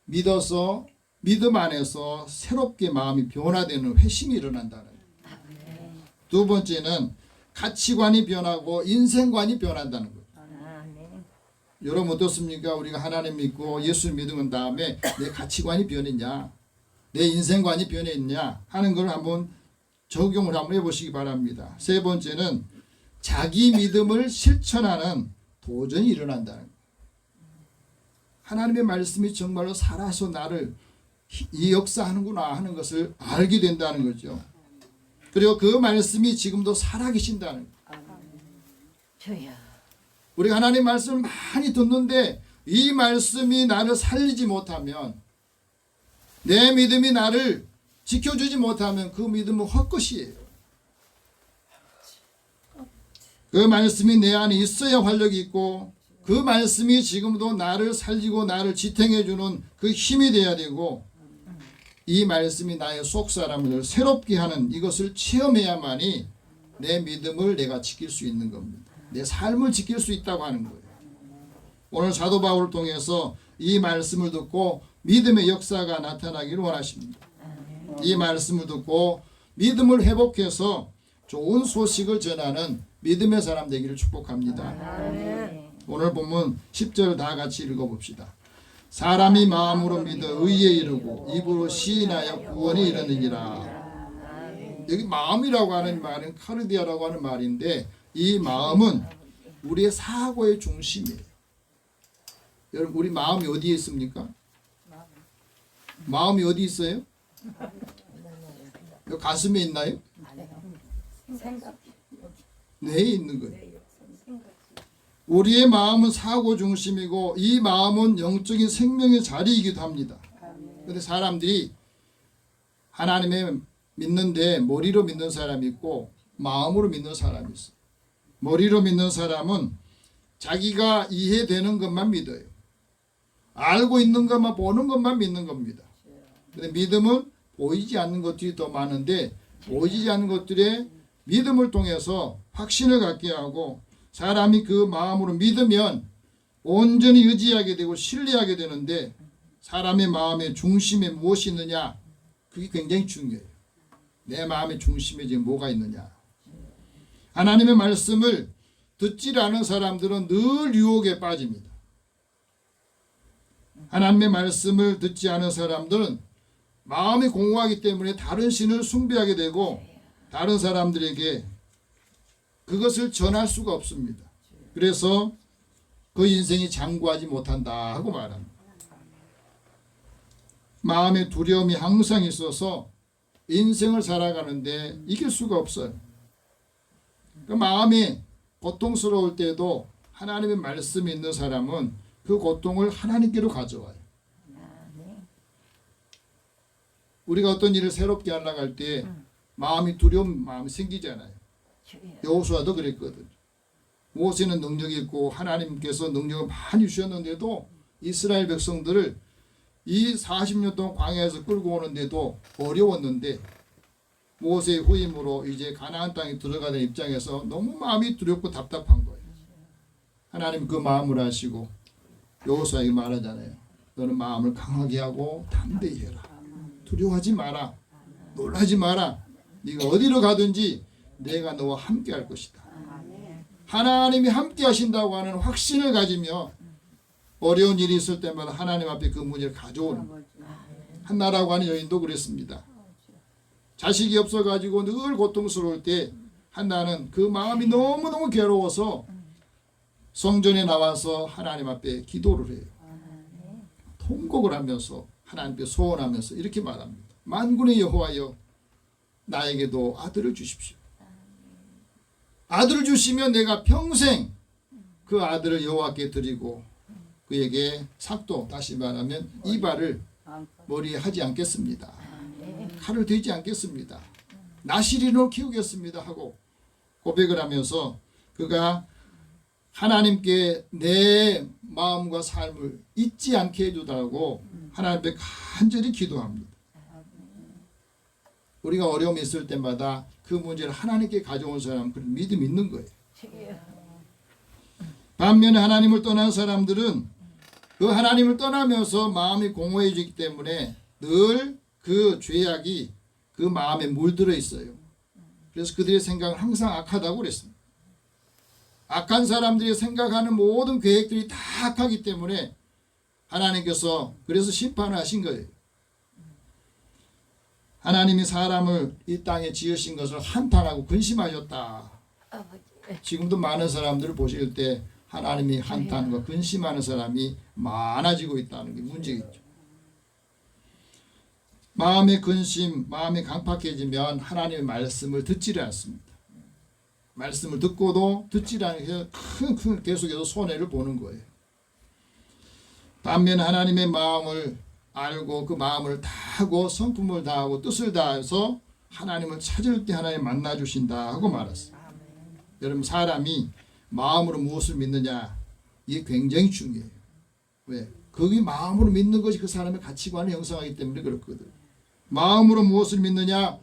믿어서 믿음 안에서 새롭게 마음이 변화되는 회심이 일어난다는 거예요. 두 번째는 가치관이 변하고 인생관이 변한다는 거예요. 여러분 어떻습니까? 우리가 하나님 믿고 예수 믿은 다음에 내 가치관이 변했냐, 내 인생관이 변했냐 하는 걸 한번 적용을 한번 해보시기 바랍니다. 세 번째는 자기 믿음을 실천하는 도전이 일어난다는 거예요. 하나님의 말씀이 정말로 살아서 나를 이 역사하는구나 하는 것을 알게 된다는 거죠. 그리고 그 말씀이 지금도 살아계신다는 거예요. 우리가 하나님의 말씀을 많이 듣는데 이 말씀이 나를 살리지 못하면, 내 믿음이 나를 지켜주지 못하면 그 믿음은 헛것이에요. 그 말씀이 내 안에 있어야 활력이 있고 그 말씀이 지금도 나를 살리고 나를 지탱해주는 그 힘이 돼야 되고 이 말씀이 나의 속사람을 새롭게 하는 이것을 체험해야만이 내 믿음을 내가 지킬 수 있는 겁니다. 내 삶을 지킬 수 있다고 하는 거예요. 오늘 사도 바울을 통해서 이 말씀을 듣고 믿음의 역사가 나타나기를 원하십니다. 이 말씀을 듣고 믿음을 회복해서 좋은 소식을 전하는 믿음의 사람 되기를 축복합니다. 오늘 본문 10절 다 같이 읽어봅시다. 사람이 마음으로 믿어 의에 이르고 입으로 시인하여 구원에 이르느니라. 여기 마음이라고 하는 말은 카르디아라고 하는 말인데 이 마음은 우리의 사고의 중심이에요. 여러분 우리 마음이 어디에 있습니까? 마음이 어디 있어요? 가슴에 있나요? 뇌에 있는 거예요. 우리의 마음은 사고 중심이고 이 마음은 영적인 생명의 자리이기도 합니다. 그런데 사람들이 하나님의 믿는데 머리로 믿는 사람이 있고 마음으로 믿는 사람이 있어요. 머리로 믿는 사람은 자기가 이해되는 것만 믿어요. 알고 있는 것만, 보는 것만 믿는 겁니다. 그런데 믿음은 보이지 않는 것들이 더 많은데 보이지 않는 것들에 믿음을 통해서 확신을 갖게 하고 사람이 그 마음으로 믿으면 온전히 의지하게 되고 신뢰하게 되는데 사람의 마음의 중심에 무엇이 있느냐? 그게 굉장히 중요해요. 내 마음의 중심에 지금 뭐가 있느냐? 하나님의 말씀을 듣지 않은 사람들은 늘 유혹에 빠집니다. 하나님의 말씀을 듣지 않은 사람들은 마음이 공허하기 때문에 다른 신을 숭배하게 되고 다른 사람들에게 그것을 전할 수가 없습니다. 그래서 그 인생이 장구하지 못한다 하고 말합니다. 마음의 두려움이 항상 있어서 인생을 살아가는데 이길 수가 없어요. 그 마음이 고통스러울 때도 하나님의 말씀이 있는 사람은 그 고통을 하나님께로 가져와요. 우리가 어떤 일을 새롭게 하려고 할 때 마음이 두려운 마음이 생기잖아요. 여호수아도 그랬거든. 모세는 능력이 있고 하나님께서 능력을 많이 주셨는데도 이스라엘 백성들을 이 40년 동안 광야에서 끌고 오는데도 어려웠는데 모세의 후임으로 이제 가나안 땅에 들어가는 입장에서 너무 마음이 두렵고 답답한 거예요. 하나님 그 마음을 아시고 여호수아에게 말하잖아요. 너는 마음을 강하게 하고 담대히 해라. 두려워하지 마라. 놀라지 마라. 네가 어디로 가든지 내가 너와 함께 할 것이다. 하나님이 함께 하신다고 하는 확신을 가지며 어려운 일이 있을 때마다 하나님 앞에 그 문제를 가져오는 거예요. 한나라고 하는 여인도 그랬습니다. 자식이 없어가지고 늘 고통스러울 때 한나는 그 마음이 너무너무 괴로워서 성전에 나와서 하나님 앞에 기도를 해요. 통곡을 하면서 하나님께 소원하면서 이렇게 말합니다. 만군의 여호와여 나에게도 아들을 주십시오. 아들을 주시면 내가 평생 그 아들을 여호와께 드리고 그에게 삭도 다시 말하면 이발을 머리에 하지 않겠습니다. 칼을 대지 않겠습니다. 나시린으로 키우겠습니다 하고 고백을 하면서 그가 하나님께 내 마음과 삶을 잊지 않게 해주다고 하나님께 간절히 기도합니다. 우리가 어려움이 있을 때마다 그 문제를 하나님께 가져온 사람 그런 믿음이 있는 거예요. 반면에 하나님을 떠난 사람들은 그 하나님을 떠나면서 마음이 공허해지기 때문에 늘 그 죄악이 그 마음에 물들어 있어요. 그래서 그들의 생각은 항상 악하다고 그랬습니다. 악한 사람들이 생각하는 모든 계획들이 다 악하기 때문에 하나님께서 그래서 심판을 하신 거예요. 하나님이 사람을 이 땅에 지으신 것을 한탄하고 근심하셨다. 지금도 많은 사람들을 보실 때 하나님이 한탄과 근심하는 사람이 많아지고 있다는 게 문제겠죠. 마음의 근심, 마음이 강팍해지면 하나님의 말씀을 듣지를 않습니다. 말씀을 듣고도 듣지 않으면 큰 계속해서 손해를 보는 거예요. 반면 하나님의 마음을 알고 그 마음을 다하고 성품을 다하고 뜻을 다해서 하나님을 찾을 때 하나님 만나 주신다 하고 말했어요. 여러분 사람이 마음으로 무엇을 믿느냐 이게 굉장히 중요해요. 왜? 그게 마음으로 믿는 것이 그 사람의 가치관을 형성하기 때문에 그렇거든. 마음으로 무엇을 믿느냐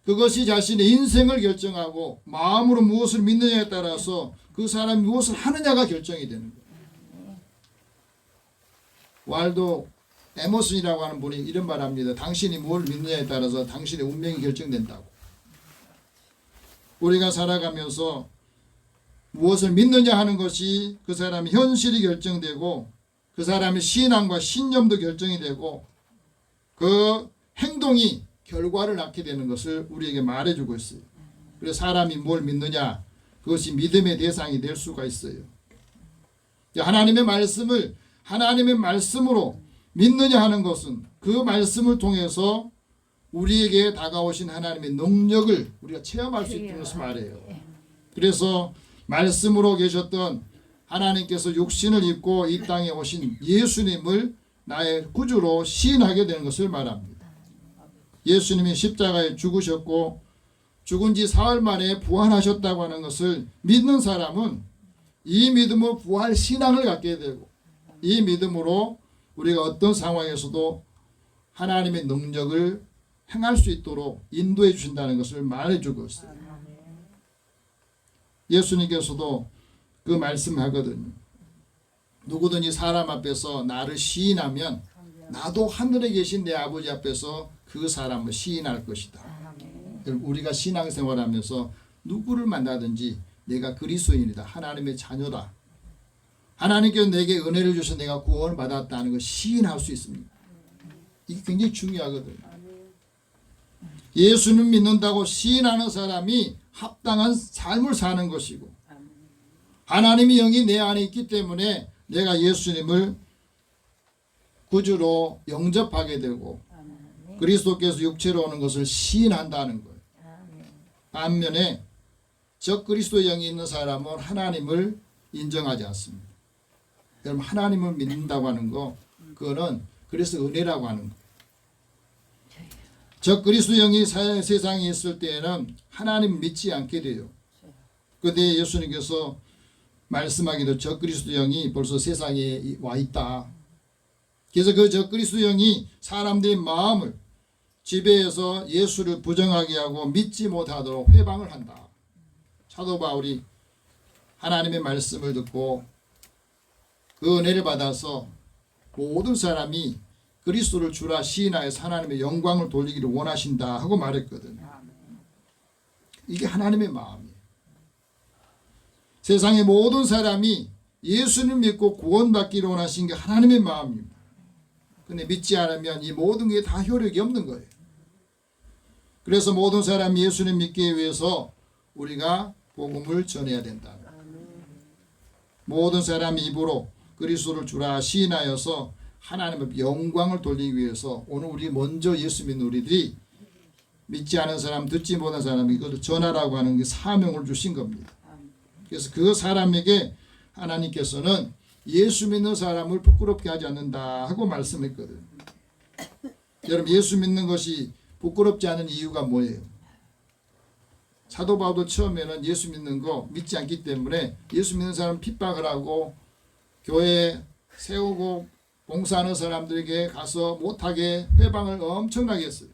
그것이 자신의 인생을 결정하고 마음으로 무엇을 믿느냐에 따라서 그 사람이 무엇을 하느냐가 결정이 되는 거예요. 왈도 에머슨이라고 하는 분이 이런 말 합니다. 당신이 뭘 믿느냐에 따라서 당신의 운명이 결정된다고. 우리가 살아가면서 무엇을 믿느냐 하는 것이 그 사람의 현실이 결정되고 그 사람의 신앙과 신념도 결정이 되고 그 행동이 결과를 낳게 되는 것을 우리에게 말해주고 있어요. 그래서 사람이 뭘 믿느냐 그것이 믿음의 대상이 될 수가 있어요. 하나님의 말씀을 하나님의 말씀으로 믿느냐 하는 것은 그 말씀을 통해서 우리에게 다가오신 하나님의 능력을 우리가 체험할 수 있다는 것을 말해요. 그래서 말씀으로 계셨던 하나님께서 육신을 입고 이 땅에 오신 예수님을 나의 구주로 시인하게 되는 것을 말합니다. 예수님이 십자가에 죽으셨고 죽은 지 사흘 만에 부활하셨다고 하는 것을 믿는 사람은 이 믿음으로 부활 신앙을 갖게 되고 이 믿음으로 우리가 어떤 상황에서도 하나님의 능력을 행할 수 있도록 인도해 주신다는 것을 말해주고 있어요. 예수님께서도 그 말씀하거든요. 누구든지 사람 앞에서 나를 시인하면 나도 하늘에 계신 내 아버지 앞에서 그 사람을 시인할 것이다. 우리가 신앙생활하면서 누구를 만나든지 내가 그리스도인이다. 하나님의 자녀다. 하나님께서 내게 은혜를 주셔서 내가 구원을 받았다는 걸 시인할 수 있습니다. 이게 굉장히 중요하거든요. 예수님 믿는다고 시인하는 사람이 합당한 삶을 사는 것이고 하나님의 영이 내 안에 있기 때문에 내가 예수님을 구주로 영접하게 되고 그리스도께서 육체로 오는 것을 시인한다는 거예요. 반면에 적 그리스도 영이 있는 사람은 하나님을 인정하지 않습니다. 여러분 하나님을 믿는다고 하는 거 그거는 그래서 은혜라고 하는 거예요. 적 그리스도 영이 세상에 있을 때에는 하나님 믿지 않게 돼요. 그런데 예수님께서 말씀하기도 적 그리스도 영이 벌써 세상에 와 있다. 그래서 그 적 그리스도 영이 사람들의 마음을 지배해서 예수를 부정하게 하고 믿지 못하도록 회방을 한다. 사도 바울이 하나님의 말씀을 듣고 그 은혜를 받아서 모든 사람이 그리스도를 주라 시인하여서 하나님의 영광을 돌리기를 원하신다 하고 말했거든요. 이게 하나님의 마음이에요. 세상의 모든 사람이 예수를 믿고 구원받기를 원하신 게 하나님의 마음입니다. 근데 믿지 않으면 이 모든 게 다 효력이 없는 거예요. 그래서 모든 사람이 예수를 믿기 위해서 우리가 복음을 전해야 된다. 모든 사람이 입으로 그리스도를 주라 시인하여서 하나님의 영광을 돌리기 위해서 오늘 우리 먼저 예수 믿는 우리들이 믿지 않은 사람, 듣지 못한 사람이 이것을 전하라고 하는 게 사명을 주신 겁니다. 그래서 그 사람에게 하나님께서는 예수 믿는 사람을 부끄럽게 하지 않는다 하고 말씀했거든요. 여러분 예수 믿는 것이 부끄럽지 않은 이유가 뭐예요? 사도 바울도 처음에는 예수 믿는 거 믿지 않기 때문에 예수 믿는 사람 핍박을 하고 교회 세우고 봉사하는 사람들에게 가서 못하게 회방을 엄청나게 했어요.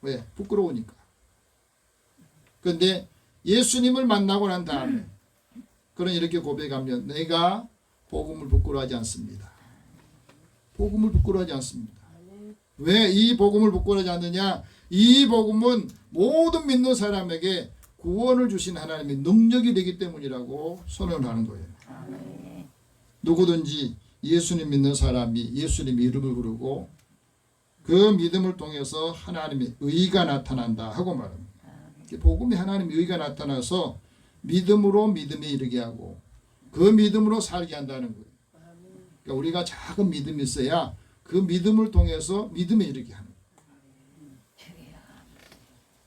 왜? 부끄러우니까. 그런데 예수님을 만나고 난 다음에 그런 이렇게 고백하면 내가 복음을 부끄러워하지 않습니다. 복음을 부끄러워하지 않습니다. 왜 이 복음을 부끄러워하지 않느냐? 이 복음은 모든 믿는 사람에게 구원을 주신 하나님의 능력이 되기 때문이라고 선언하는 거예요. 누구든지 예수님 믿는 사람이 예수님 이름을 부르고 그 믿음을 통해서 하나님의 의가 나타난다 하고 말합니다. 복음이 하나님의 의가 나타나서 믿음으로 믿음에 이르게 하고 그 믿음으로 살게 한다는 거예요. 그러니까 우리가 작은 믿음이 있어야 그 믿음을 통해서 믿음에 이르게 하는 거예요.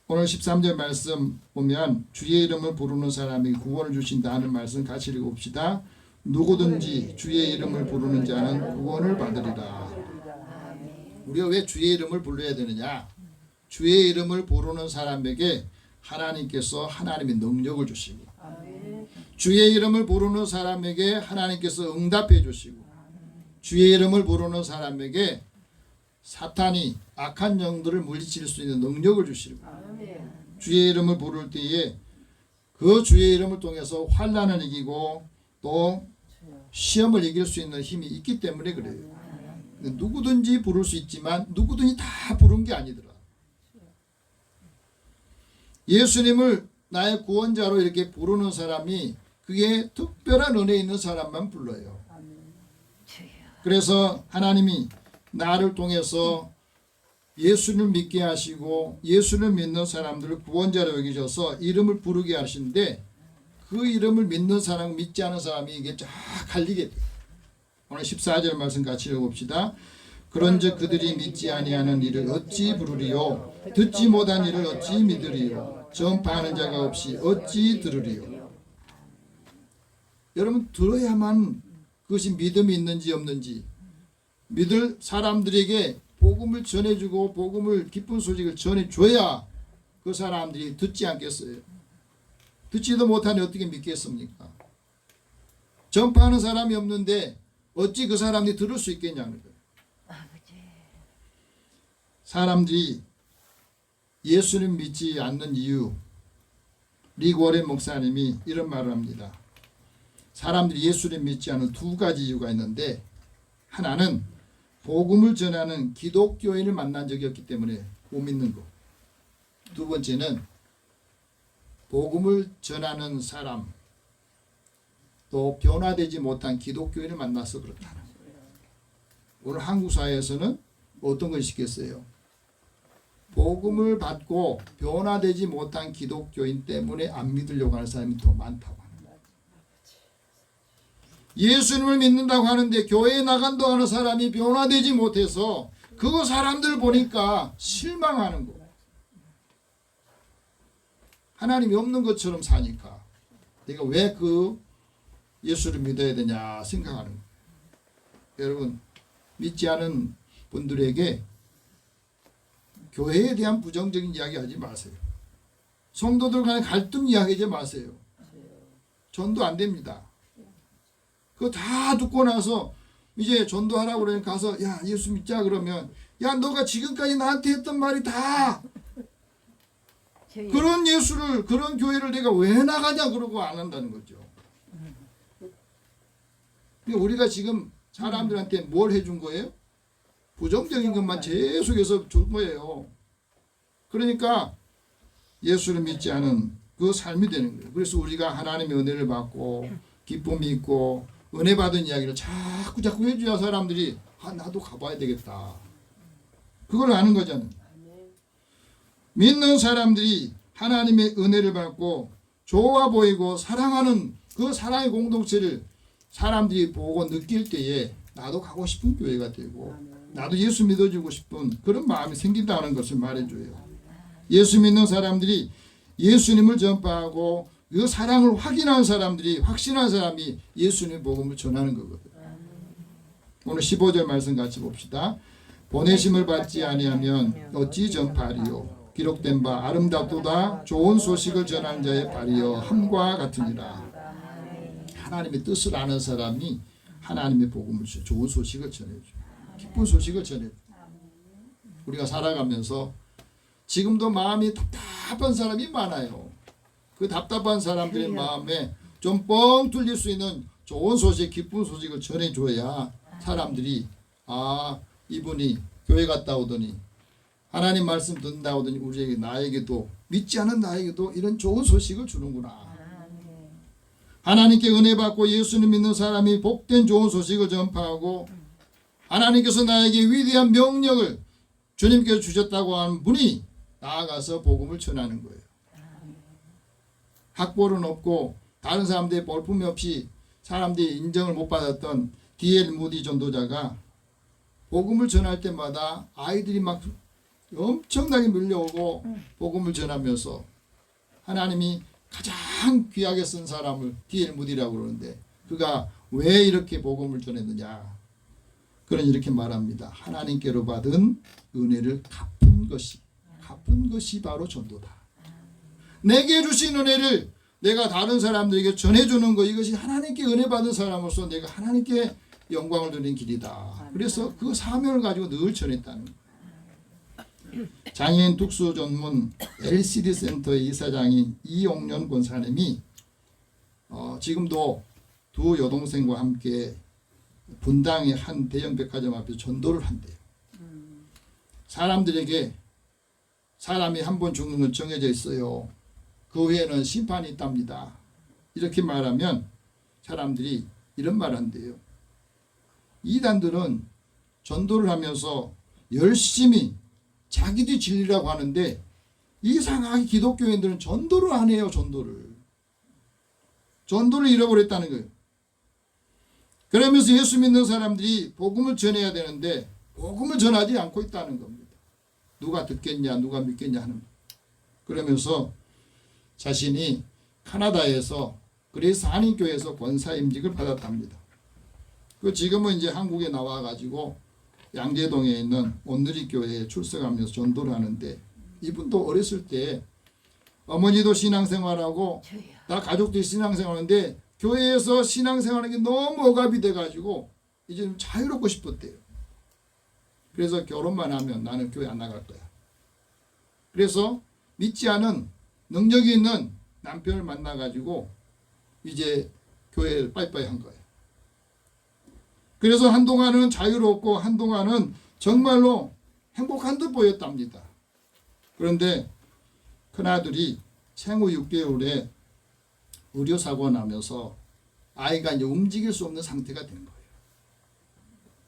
오늘 13절 말씀 보면 주의 이름을 부르는 사람이 구원을 주신다 하는 말씀 같이 읽어봅시다. 누구든지 주의 이름을 부르는 자는 구원을 받으리라. 우리가 왜 주의 이름을 불러야 되느냐? 주의 이름을 부르는 사람에게 하나님께서 하나님의 능력을 주시고 주의 이름을 부르는 사람에게 하나님께서 응답해 주시고 주의 이름을 부르는 사람에게 사탄이 악한 영들을 물리칠 수 있는 능력을 주시고 주의 이름을 부를 때에 그 주의 이름을 통해서 환난을 이기고 또 시험을 이길 수 있는 힘이 있기 때문에 그래요. 누구든지 부를 수 있지만 누구든지 다 부른 게 아니더라. 예수님을 나의 구원자로 이렇게 부르는 사람이 그게 특별한 은혜 있는 사람만 불러요. 그래서 하나님이 나를 통해서 예수를 믿게 하시고 예수를 믿는 사람들을 구원자로 여기셔서 이름을 부르게 하시는데 그 이름을 믿는 사람 믿지 않은 사람이 이게 쫙 갈리게 돼요. 오늘 14절 말씀 같이 읽어봅시다. 그런즉 그들이 믿지 아니하는 이를 어찌 부르리요 듣지 못한 이를 어찌 믿으리요 전파하는 자가 없이 어찌 들으리요. 여러분 들어야만 그것이 믿음이 있는지 없는지 믿을 사람들에게 복음을 전해주고 복음을 기쁜 소식을 전해줘야 그 사람들이 듣지 않겠어요. 듣지도 못하니 어떻게 믿겠습니까? 전파하는 사람이 없는데 어찌 그 사람들이 들을 수 있겠냐는 거예요. 사람들이 예수님 믿지 않는 이유 리고레 목사님이 이런 말을 합니다. 사람들이 예수를 믿지 않은 두 가지 이유가 있는데, 하나는 복음을 전하는 기독교인을 만난 적이 없기 때문에 못 믿는 거. 두 번째는 복음을 전하는 사람, 또 변화되지 못한 기독교인을 만나서 그렇다는 거예요. 오늘 한국 사회에서는 어떤 걸 시켰어요? 복음을 받고 변화되지 못한 기독교인 때문에 안 믿으려고 하는 사람이 더 많다고 하는 거예요. 예수님을 믿는다고 하는데 교회에 나간다고 하는 사람이 변화되지 못해서 그 사람들 보니까 실망하는 거예요. 하나님이 없는 것처럼 사니까 내가 왜 그 예수를 믿어야 되냐 생각하는 거예요. 여러분, 믿지 않은 분들에게 교회에 대한 부정적인 이야기 하지 마세요. 성도들 간의 갈등 이야기하지 마세요. 전도 안 됩니다. 그거 다 듣고 나서 이제 전도하라고 그러니까 가서 야 예수 믿자 그러면 야 너가 지금까지 나한테 했던 말이 다 그런 예수를 그런 교회를 내가 왜 나가냐 그러고 안 한다는 거죠. 그러니까 우리가 지금 사람들한테 뭘 해준 거예요? 부정적인 것만 계속해서 준 거예요. 그러니까 예수를 믿지 않은 그 삶이 되는 거예요. 그래서 우리가 하나님의 은혜를 받고 기쁨이 있고 은혜 받은 이야기를 자꾸 해줘야 사람들이 아 나도 가봐야 되겠다. 그걸 아는 거잖아요. 믿는 사람들이 하나님의 은혜를 받고 좋아 보이고 사랑하는 그 사랑의 공동체를 사람들이 보고 느낄 때에 나도 가고 싶은 교회가 되고 나도 예수 믿어주고 싶은 그런 마음이 생긴다는 것을 말해줘요. 예수 믿는 사람들이 예수님을 전파하고 그 사랑을 확인한 사람들이 확신한 사람이 예수님의 복음을 전하는 거거든요. 오늘 15절 말씀 같이 봅시다. 보내심을 받지 아니하면 어찌 전파하리요. 기록된 바 아름답도다 좋은 소식을 전하는 자의 발이여 함과 같으니라. 하나님의 뜻을 아는 사람이 하나님의 복음을 좋은 소식을 전해줘. 기쁜 소식을 전해줘. 우리가 살아가면서 지금도 마음이 답답한 사람이 많아요. 그 답답한 사람들의 마음에 좀 뻥 뚫릴 수 있는 좋은 소식, 기쁜 소식을 전해줘야 사람들이 아 이분이 교회 갔다 오더니 하나님 말씀 듣는다 오더니 우리에게 나에게도 믿지 않은 나에게도 이런 좋은 소식을 주는구나. 하나님께 은혜 받고 예수님 믿는 사람이 복된 좋은 소식을 전파하고 하나님께서 나에게 위대한 명령을 주님께서 주셨다고 하는 분이 나아가서 복음을 전하는 거예요. 학벌은 없고 다른 사람들의 볼품이 없이 사람들이 인정을 못 받았던 D.L. 무디 전도자가 복음을 전할 때마다 아이들이 막 엄청나게 밀려오고 복음을 전하면서 하나님이 가장 귀하게 쓴 사람을 D.L. 무디라고 그러는데 그가 왜 이렇게 복음을 전했느냐. 그는 이렇게 말합니다. 하나님께로 받은 은혜를 갚은 것이 바로 전도다. 내게 주신 은혜를 내가 다른 사람들에게 전해주는 것, 이것이 하나님께 은혜 받은 사람으로서 내가 하나님께 영광을 드리는 길이다. 그래서 그 사명을 가지고 늘 전했다는 거예요. 장애인 특수 전문 LCD 센터의 이사장인 이용련 권사님이 지금도 두 여동생과 함께 분당의 한 대형 백화점 앞에서 전도를 한대요. 사람들에게 사람이 한 번 죽는 건 정해져 있어요. 그 후에는 심판이 있답니다. 이렇게 말하면 사람들이 이런 말 한대요. 이단들은 전도를 하면서 열심히 자기들이 진리라고 하는데 이상하게 기독교인들은 전도를 안 해요. 전도를 잃어버렸다는 거예요. 그러면서 예수 믿는 사람들이 복음을 전해야 되는데 복음을 전하지 않고 있다는 겁니다. 누가 듣겠냐 누가 믿겠냐 하는 거예요. 그러면서 자신이 캐나다에서 그레이스 한인교회에서 권사임직을 받았답니다. 그 지금은 이제 한국에 나와가지고 양재동에 있는 온누리 교회에 출석하면서 전도를 하는데 이분도 어렸을 때 어머니도 신앙생활하고 다 가족들이 신앙생활하는데 교회에서 신앙생활하는 게 너무 억압이 돼가지고 이제 좀 자유롭고 싶었대요. 그래서 결혼만 하면 나는 교회 안 나갈 거야. 그래서 믿지 않은 능력이 있는 남편을 만나가지고 이제 교회를 빠이빠이 한 거예요. 그래서 한동안은 자유롭고 한동안은 정말로 행복한 듯 보였답니다. 그런데 큰아들이 생후 6개월에 의료사고가 나면서 아이가 이제 움직일 수 없는 상태가 된 거예요.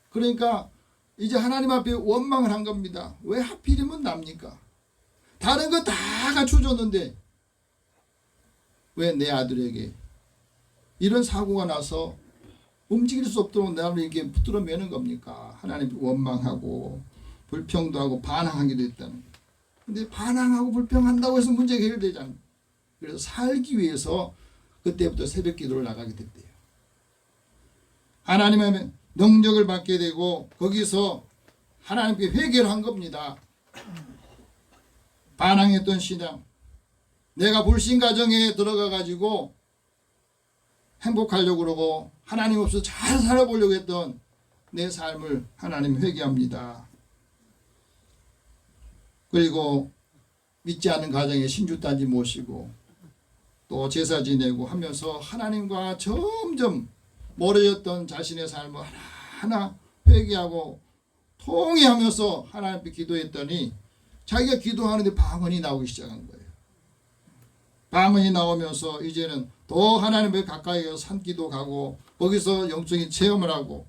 그러니까 이제 하나님 앞에 원망을 한 겁니다. 왜 하필이면 납니까? 다른 거 다 갖춰줬는데 왜 내 아들에게 이런 사고가 나서 움직일 수 없도록 나를 이렇게 붙들어 매는 겁니까? 하나님 원망하고 불평도 하고 반항하기도 했다는 거예요. 근데 반항하고 불평한다고 해서 문제가 해결되지 않아요. 그래서 살기 위해서 그때부터 새벽 기도를 나가게 됐대요. 하나님의 능력을 받게 되고 거기서 하나님께 회개를 한 겁니다. 반항했던 신앙, 내가 불신 가정에 들어가 가지고 행복하려고 그러고 하나님 없어 잘 살아보려고 했던 내 삶을 하나님 회개합니다. 그리고 믿지 않는 가정에 신주단지 모시고 또 제사 지내고 하면서 하나님과 점점 멀어졌던 자신의 삶을 하나하나 회개하고 통회하면서 하나님께 기도했더니 자기가 기도하는데 방언이 나오기 시작한 거예요. 방언이 나오면서 이제는 더 하나님께 가까이 가서 산기도 가고 거기서 영적인 체험을 하고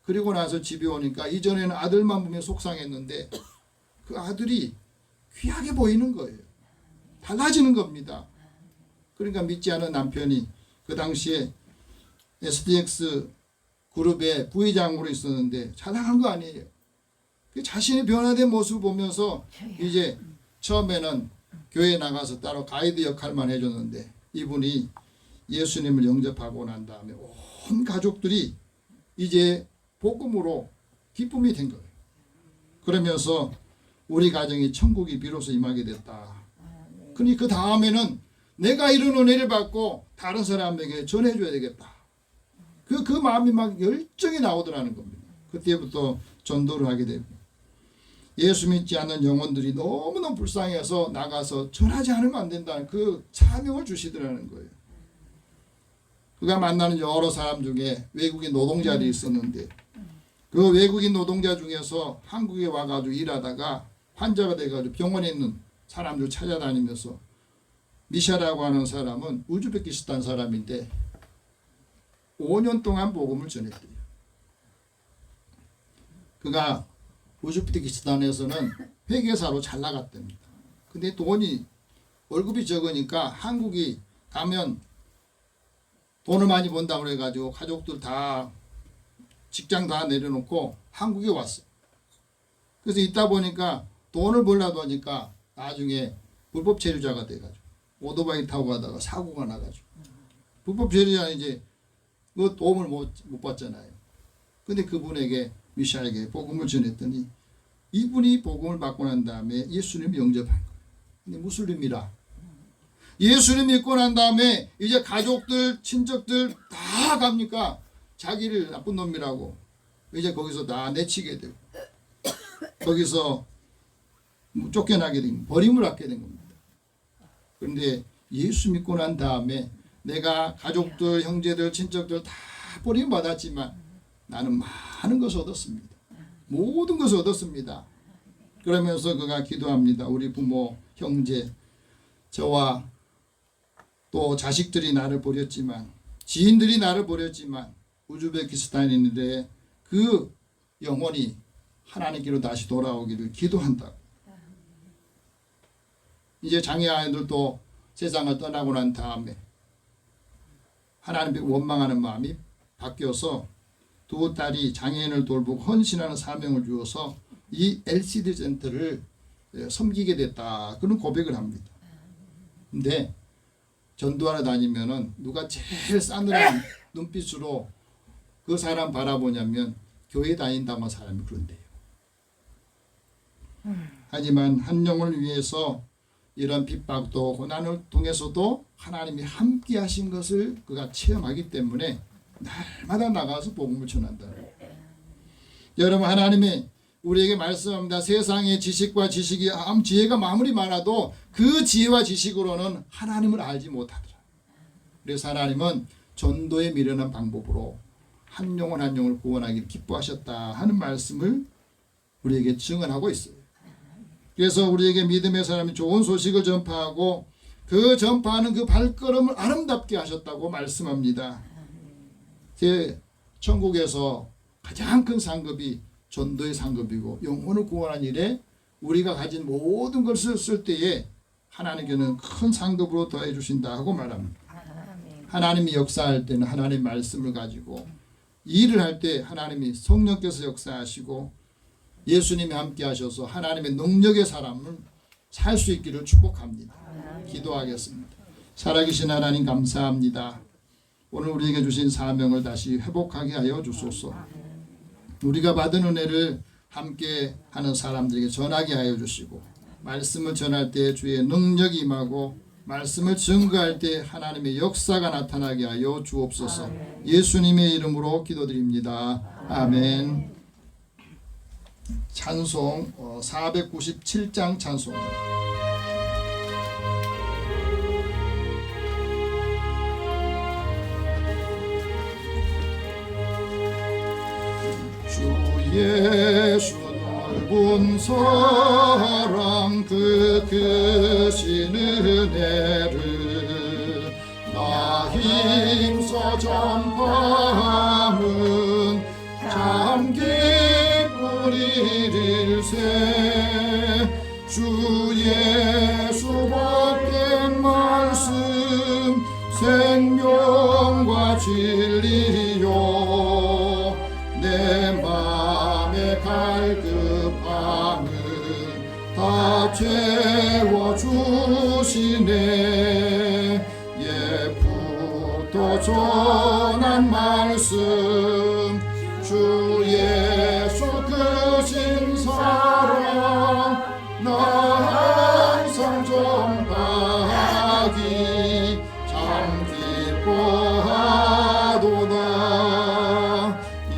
그리고 나서 집에 오니까 이전에는 아들만 보면 속상했는데 그 아들이 귀하게 보이는 거예요. 달라지는 겁니다. 그러니까 믿지 않은 남편이 그 당시에 SDX 그룹의 부회장으로 있었는데 자랑한 거 아니에요. 그 자신의 변화된 모습을 보면서 이제 처음에는 교회에 나가서 따로 가이드 역할만 해줬는데 이분이 예수님을 영접하고 난 다음에 온 가족들이 이제 복음으로 기쁨이 된 거예요. 그러면서 우리 가정이 천국이 비로소 임하게 됐다. 그러니 그 다음에는 내가 이런 은혜를 받고 다른 사람에게 전해줘야 되겠다. 그 마음이 막 열정이 나오더라는 겁니다. 그때부터 전도를 하게 되고 예수 믿지 않는 영혼들이 너무너무 불쌍해서 나가서 전하지 않으면 안 된다는 그 사명을 주시더라는 거예요. 그가 만나는 여러 사람 중에 외국인 노동자들이 있었는데 그 외국인 노동자 중에서 한국에 와가지고 일하다가 환자가 돼가지고 병원에 있는 사람들 찾아다니면서 미샤라고 하는 사람은 우즈베키스탄 사람인데 5년 동안 복음을 전했대요. 그가 우즈베키스탄에서는 회계사로 잘 나갔답니다. 근데 돈이 월급이 적으니까 한국이 가면 돈을 많이 번다고 그래가지고 가족들 다 직장 다 내려놓고 한국에 왔어요. 그래서 있다 보니까 돈을 벌려고 하니까 나중에 불법 체류자가 돼가지고 오토바이 타고 가다가 사고가 나가지고 불법 체류자는 이제 그 도움을 못 받잖아요. 근데 그분에게 미샤에게 복음을 전했더니 이분이 복음을 받고 난 다음에 예수님을 영접한 거예요. 근데 무슬림이라 예수님 믿고 난 다음에 이제 가족들 친척들 다 갑니까? 자기를 나쁜 놈이라고 이제 거기서 다 내치게 되고 거기서 쫓겨나게 된 버림을 받게 된 겁니다. 그런데 예수 믿고 난 다음에 내가 가족들 형제들 친척들 다 버림받았지만 나는 많은 것을 얻었습니다. 모든 것을 얻었습니다. 그러면서 그가 기도합니다. 우리 부모 형제 저와 또 자식들이 나를 버렸지만 지인들이 나를 버렸지만 우즈베키스탄인데 그 영혼이 하나님께로 다시 돌아오기를 기도한다. 이제 장애 아이들도 세상을 떠나고 난 다음에 하나님께 원망하는 마음이 바뀌어서 두 딸이 장애인을 돌보고 헌신하는 사명을 주어서 이 LCD 센터를 섬기게 됐다. 그런 고백을 합니다. 근데 전도하러 다니면은 누가 제일 싸늘한 눈빛으로 그 사람 바라보냐면 교회 다닌다고 한 사람이 그런데요. 하지만 한 영혼을 위해서 이런 핍박도 고난을 통해서도 하나님이 함께 하신 것을 그가 체험하기 때문에 날마다 나가서 복음을 전한다. 여러분 하나님의 우리에게 말씀합니다. 세상의 지식과 지식이 지혜가 아무리 많아도 그 지혜와 지식으로는 하나님을 알지 못하더라. 그래서 하나님은 전도에 미련한 방법으로 한 영혼 한 영혼을 구원하기를 기뻐하셨다 하는 말씀을 우리에게 증언하고 있어요. 그래서 우리에게 믿음의 사람이 좋은 소식을 전파하고 그 전파하는 그 발걸음을 아름답게 하셨다고 말씀합니다. 제 천국에서 가장 큰 상급이 전도의 상급이고 영혼을 구원하는 일에 우리가 가진 모든 것을 쓸 때에 하나님께는 큰 상급으로 더해 주신다 하고 말합니다. 하나님이 역사할 때는 하나님의 말씀을 가지고 일을 할 때 하나님이 성령께서 역사하시고 예수님이 함께 하셔서 하나님의 능력의 사람을 살 수 있기를 축복합니다. 기도하겠습니다. 살아계신 하나님 감사합니다. 오늘 우리에게 주신 사명을 다시 회복하게 하여 주소서. 우리가 받은 은혜를 함께 하는 사람들에게 전하게 하여 주시고 말씀을 전할 때 주의 능력이 임하고 말씀을 증거할 때 하나님의 역사가 나타나게 하여 주옵소서. 예수님의 이름으로 기도드립니다. 아멘. 찬송 497장 찬송. 주 예수 넓은 사랑 그 크신 은혜를 나 힘써 전파함은 참 기쁜 일일세. 주 예수 복된 말씀 생명과 진리요 내 맘에 갈급함을 다 채워주시네. 예부터 전한 말씀 주 예수 크신 사랑 나 항상 전파하기 참 기뻐하도다.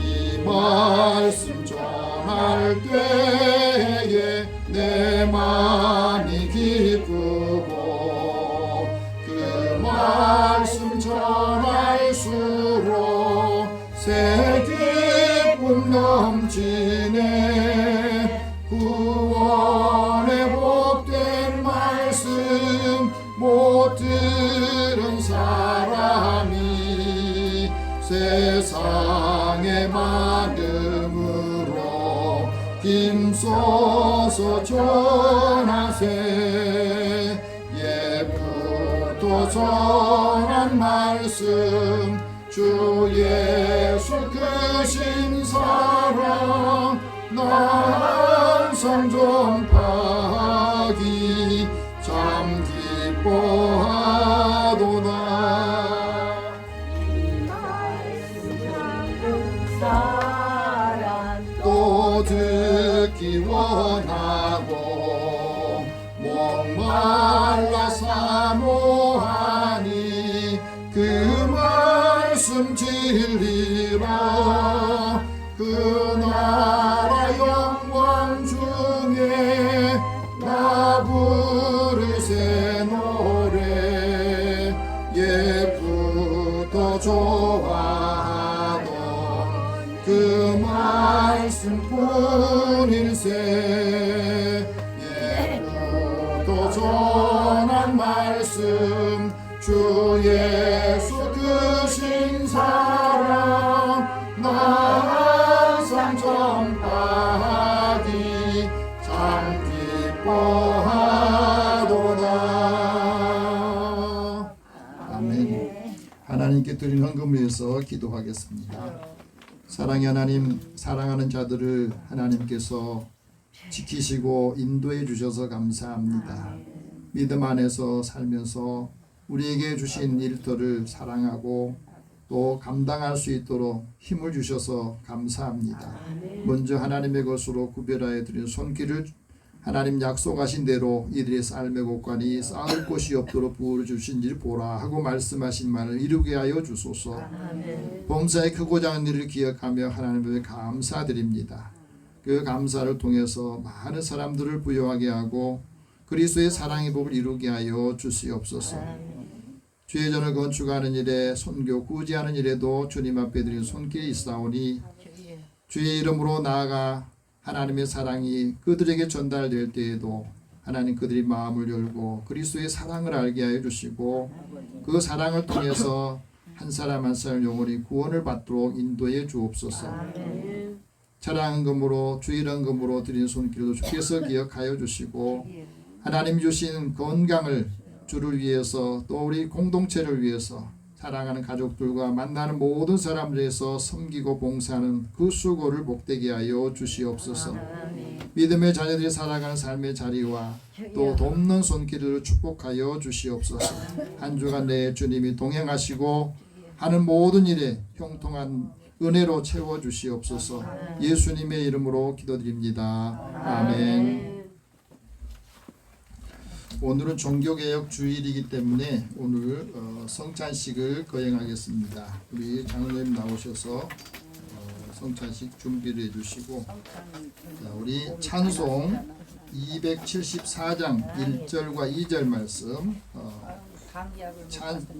이 말씀 전할 때에 내 맘이 기쁘고 그 말씀 전할수록 새 기쁨 넘치네. 구원의 복된 말씀 못 들은 사람이 세상의 많음으로 힘써서 전하세. 예부터 전한 말씀 주 예수 크신 사랑 나 항상 전파하기 참 기뻐하도다. 또 듣기 원하고 목말라 사모하니 그 말씀 진리라. 그 나라 영광 중에 나 부를 새 노래 예부터 좋아하던 그 말씀뿐일세. 예부터 전한 말씀 주 예수 크신 사랑 나 항상 전파하기 참 기뻐하도다. 아멘. 하나님께 드린 헌금을 위해서 기도하겠습니다. 사랑의 하나님, 사랑하는 자들을 하나님께서 지키시고 인도해 주셔서 감사합니다. 믿음 안에서 살면서 우리에게 주신 일터를 사랑하고 또 감당할 수 있도록 힘을 주셔서 감사합니다. 먼저 하나님의 것으로 구별하여 드린 손길을 하나님 약속하신 대로 이들의 삶의 곳간이 쌓을 곳이 없도록 부어 주신지를 보라 하고 말씀하신 말을 이루게 하여 주소서. 범사의 크고 작은 일을 기억하며 하나님 앞에 감사드립니다. 그 감사를 통해서 많은 사람들을 부여하게 하고 그리스도의 사랑의 법을 이루게 하여 주시옵소서. 주의 전을 건축하는 일에 선교 구제하는 일에도 주님 앞에 드린 손길이 있사오니 주의 이름으로 나아가 하나님의 사랑이 그들에게 전달될 때에도 하나님 그들이 마음을 열고 그리스도의 사랑을 알게 하여 주시고 그 사랑을 통해서 한 사람 한 사람 영원히 구원을 받도록 인도해 주옵소서. 차량금으로 주일헌금으로 드린 손길도 주께서 기억하여 주시고 하나님 주신 건강을 주를 위해서 또 우리 공동체를 위해서 사랑하는 가족들과 만나는 모든 사람들에서 섬기고 봉사하는 그 수고를 복되게 하여 주시옵소서. 믿음의 자녀들이 살아가는 삶의 자리와 또 돕는 손길을 축복하여 주시옵소서. 한 주간 내 주님이 동행하시고 하는 모든 일에 형통한 은혜로 채워 주시옵소서. 예수님의 이름으로 기도드립니다. 아멘. 오늘은 종교개혁 주일이기 때문에 오늘 성찬식을 거행하겠습니다. 우리 장로님 나오셔서 성찬식 준비를 해주시고, 우리 찬송 274장 1절과 2절 말씀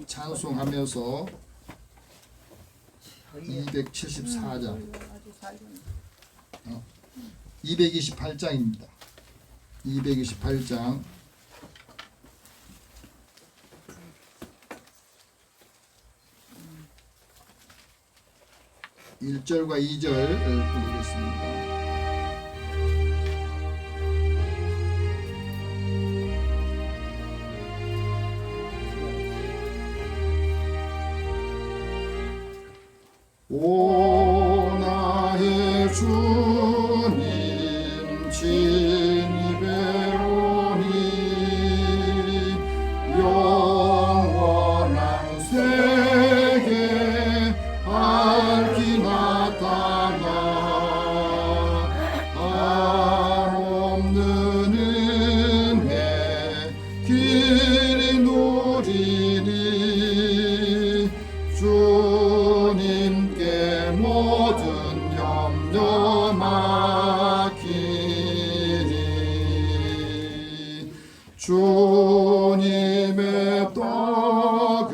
찬송하면서 274장 228장입니다. 228장 1절과 2절 부르겠습니다. 오 나의 주님 친히 배우니 영원한 세계 밝히 나타나 한없는 은혜 길이 누리니 주님께 모든 염려 맡기니 주님의 떡은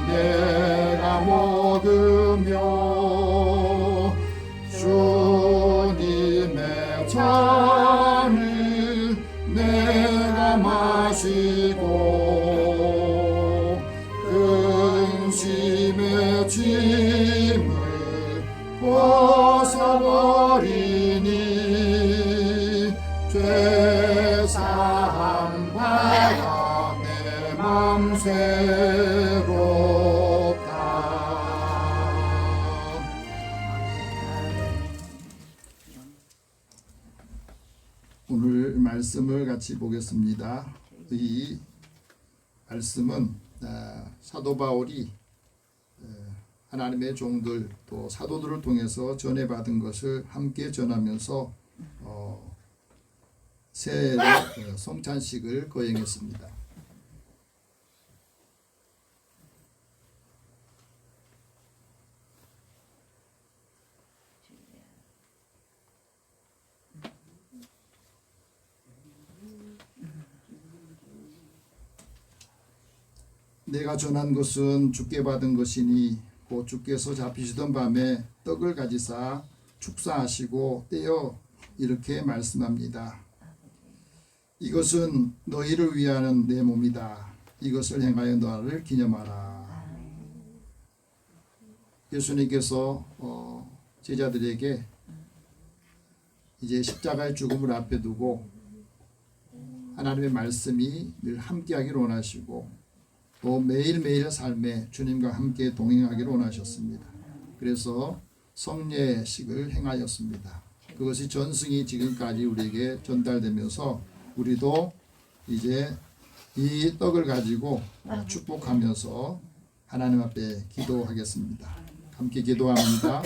내가 먹으며 주님의 잔을 내가 마시고 근심의 짐을 벗어버리니 죄사함 받아 내 맘 새롭다. 오늘 말씀을 같이 보겠습니다. 이 말씀은 사도 바울이 하나님의 종들 또 사도들을 통해서 전해받은 것을 함께 전하면서 새 성찬식을 거행했습니다. 내가 전한 것은 주께 받은 것이니 곧 주께서 잡히시던 밤에 떡을 가지사 축사하시고 떼어 이렇게 말씀합니다. 이것은 너희를 위하는 내 몸이다. 이것을 행하여 너를 기념하라. 예수님께서 제자들에게 이제 십자가의 죽음을 앞에 두고 하나님의 말씀이 늘 함께하기를 원하시고 또 매일매일 삶에 주님과 함께 동행하기를 원하셨습니다. 그래서 성례식을 행하였습니다. 그것이 전승이 지금까지 우리에게 전달되면서 우리도 이제 이 떡을 가지고 축복하면서 하나님 앞에 기도하겠습니다. 함께 기도합니다.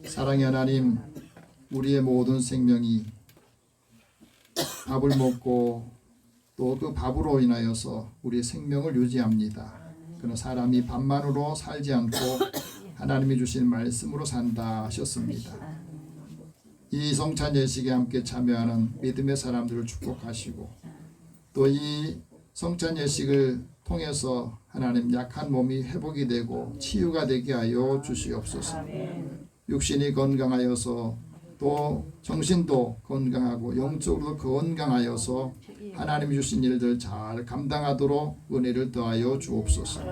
사랑의 하나님, 우리의 모든 생명이 밥을 먹고 또 그 밥으로 인하여서 우리의 생명을 유지합니다. 그러나 사람이 밥만으로 살지 않고 하나님이 주신 말씀으로 산다 하셨습니다. 이 성찬 예식에 함께 참여하는 믿음의 사람들을 축복하시고 또 이 성찬 예식을 통해서 하나님 약한 몸이 회복이 되고 치유가 되게 하여 주시옵소서. 육신이 건강하여서 또 정신도 건강하고 영적으로 건강하여서 하나님이 주신 일들 잘 감당하도록 은혜를 더하여 주옵소서.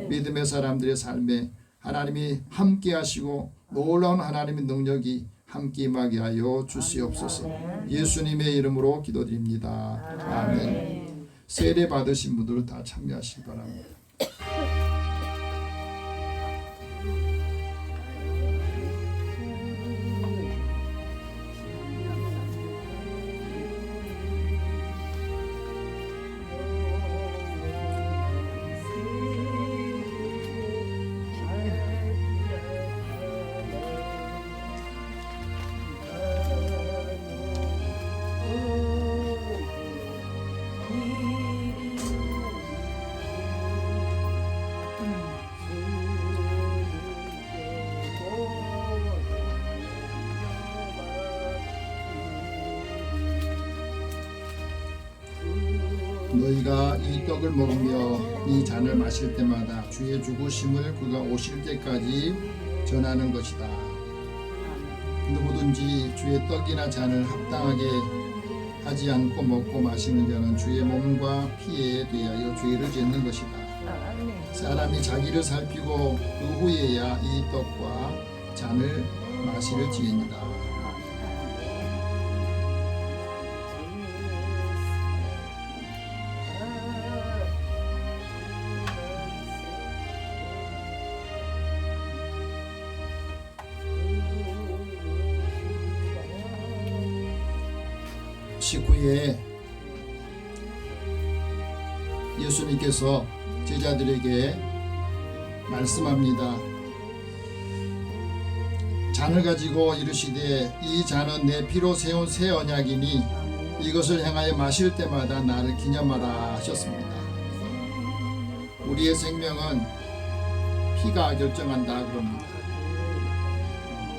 믿음의 사람들의 삶에 하나님이 함께 하시고 놀라운 하나님의 능력이 함께 임하게 하여 주시옵소서. 예수님의 이름으로 기도드립니다. 아멘. 세례 받으신 분들 다 참여하시기 바랍니다. 너희가 이 떡을 먹으며 이 잔을 마실 때마다 주의 죽으심을 그가 오실 때까지 전하는 것이다. 누구든지 주의 떡이나 잔을 합당하게 하지 않고 먹고 마시는 자는 주의 몸과 피에 대하여 죄를 짓는 것이다. 사람이 자기를 살피고 그 후에야 이 떡과 잔을 마실지니라. 식후에 예수님께서 제자들에게 말씀합니다. 잔을 가지고 이르시되 이 잔은 내 피로 세운 새 언약이니 이것을 행하여 마실 때마다 나를 기념하라 하셨습니다. 우리의 생명은 피가 결정한다 그럽니다.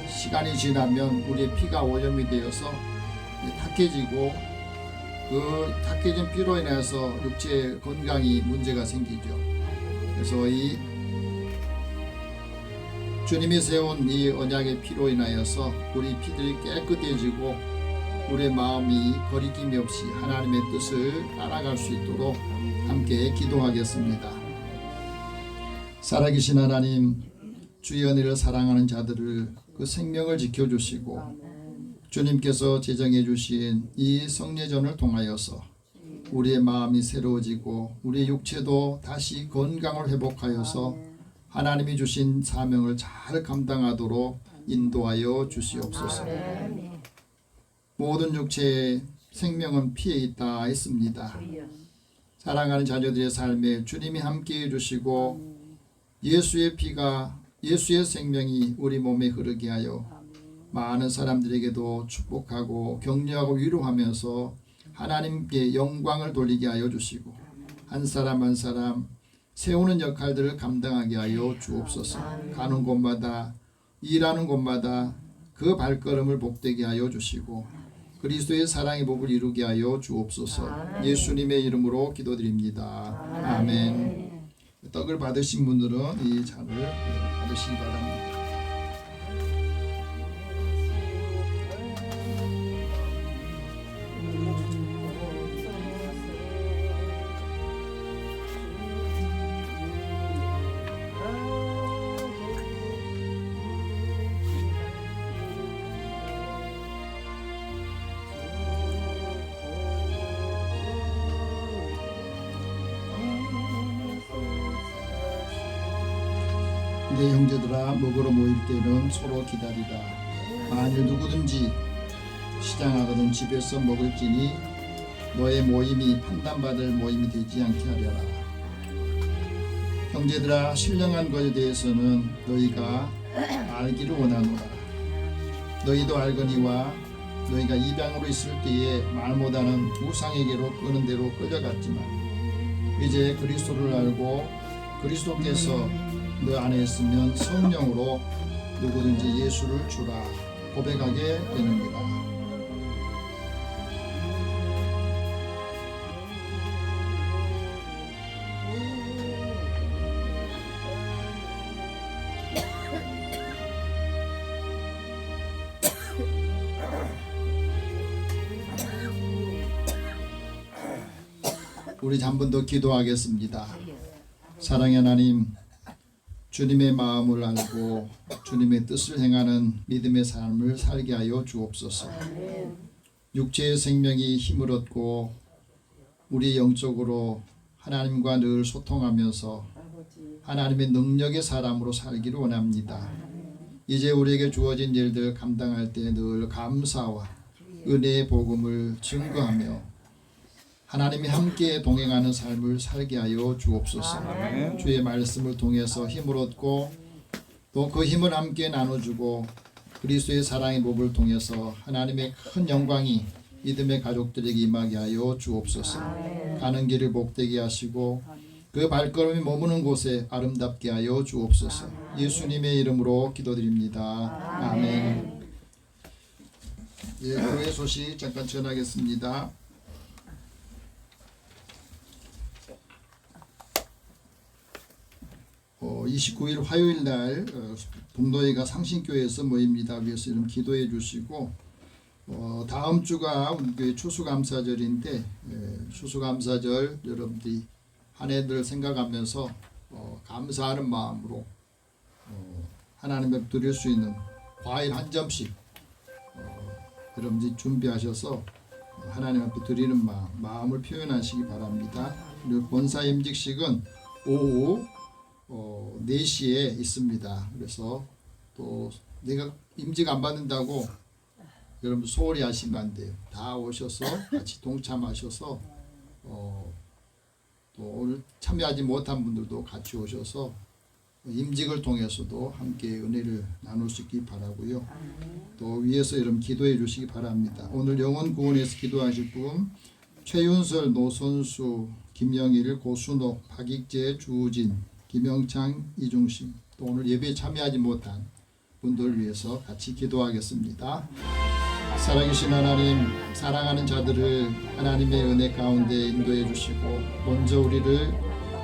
시간이 지나면 우리의 피가 오염이 되어서 탁해지고 그 탁해진 피로 인해서 육체 건강이 문제가 생기죠. 그래서 이 주님이 세운 이 언약의 피로 인하여서 우리 피들이 깨끗해지고 우리의 마음이 거리낌이 없이 하나님의 뜻을 따라갈 수 있도록 함께 기도하겠습니다. 살아계신 하나님, 주의 은혜를 사랑하는 자들을 그 생명을 지켜주시고 주님께서 제정해 주신 이 성례전을 통하여서 우리의 마음이 새로워지고 우리의 육체도 다시 건강을 회복하여서 하나님이 주신 사명을 잘 감당하도록 인도하여 주시옵소서. 모든 육체의 생명은 피에 있다 했습니다. 사랑하는 자녀들의 삶에 주님이 함께해 주시고 예수의 피가 예수의 생명이 우리 몸에 흐르게 하여 많은 사람들에게도 축복하고 격려하고 위로하면서 하나님께 영광을 돌리게 하여 주시고 한 사람 한 사람 세우는 역할들을 감당하게 하여 주옵소서. 가는 곳마다 일하는 곳마다 그 발걸음을 복되게 하여 주시고 그리스도의 사랑의 복을 이루게 하여 주옵소서. 예수님의 이름으로 기도드립니다. 아멘. 떡을 받으신 분들은 이 잔을 받으시기 바랍니다. 내 형제들아 먹으러 모일 때는 서로 기다리라. 만일 누구든지 시장하거든 집에서 먹을지니 너의 모임이 판단받을 모임이 되지 않게 하려라. 형제들아 신령한 것에 대해서는 너희가 알기를 원하노라. 너희도 알거니와 너희가 입양으로 있을 때에 말 못하는 우상에게로 끄는 대로 끌려갔지만 이제 그리스도를 알고 그리스도께서 너 안에 있으면 성령으로 누구든지 예수를 주라. 고백하게 됩니다. 우리 한 번 더 기도하겠습니다. 사랑의 하나님, 주님의 마음을 알고 주님의 뜻을 행하는 믿음의 삶을 살게 하여 주옵소서. 육체의 생명이 힘을 얻고 우리 영적으로 하나님과 늘 소통하면서 하나님의 능력의 사람으로 살기를 원합니다. 이제 우리에게 주어진 일들 감당할 때 늘 감사와 은혜의 복음을 증거하며 하나님이 함께 동행하는 삶을 살게 하여 주옵소서. 주의 말씀을 통해서 힘을 얻고 또 그 힘을 함께 나눠주고 그리스도의 사랑의 법을 통해서 하나님의 큰 영광이 믿음의 가족들에게 임하게 하여 주옵소서. 가는 길을 복되게 하시고 그 발걸음이 머무는 곳에 아름답게 하여 주옵소서. 예수님의 이름으로 기도드립니다. 아멘. 예, 교회 소식 잠깐 전하겠습니다. 29일 화요일 날 동노회가 상신교회에서 모입니다. 위해서 이름 기도해 주시고 다음 주가 우리 교회 추수감사절인데 추수감사절 여러분들이 한 해를 생각하면서 감사하는 마음으로 하나님 앞에 드릴 수 있는 과일 한 점씩 여러분들이 준비하셔서 하나님 앞에 드리는 마음을 표현하시기 바랍니다. 그리고 본사 임직식은 오후 4시에 있습니다. 그래서 또 내가 임직 안 받는다고 여러분 소홀히 하시면 안 돼요. 다 오셔서 같이 동참하셔서 또 오늘 참여하지 못한 분들도 같이 오셔서 임직을 통해서도 함께 은혜를 나눌 수 있기 바라고요. 또 위에서 여러분 기도해 주시기 바랍니다. 오늘 영혼 구원에서 기도하실 분 최윤설, 노선수, 김영일, 고순옥, 박익재, 주우진, 김영창, 이중심, 또 오늘 예배에 참여하지 못한 분들을 위해서 같이 기도하겠습니다. 살아계신 하나님, 사랑하는 자들을 하나님의 은혜 가운데 인도해 주시고 먼저 우리를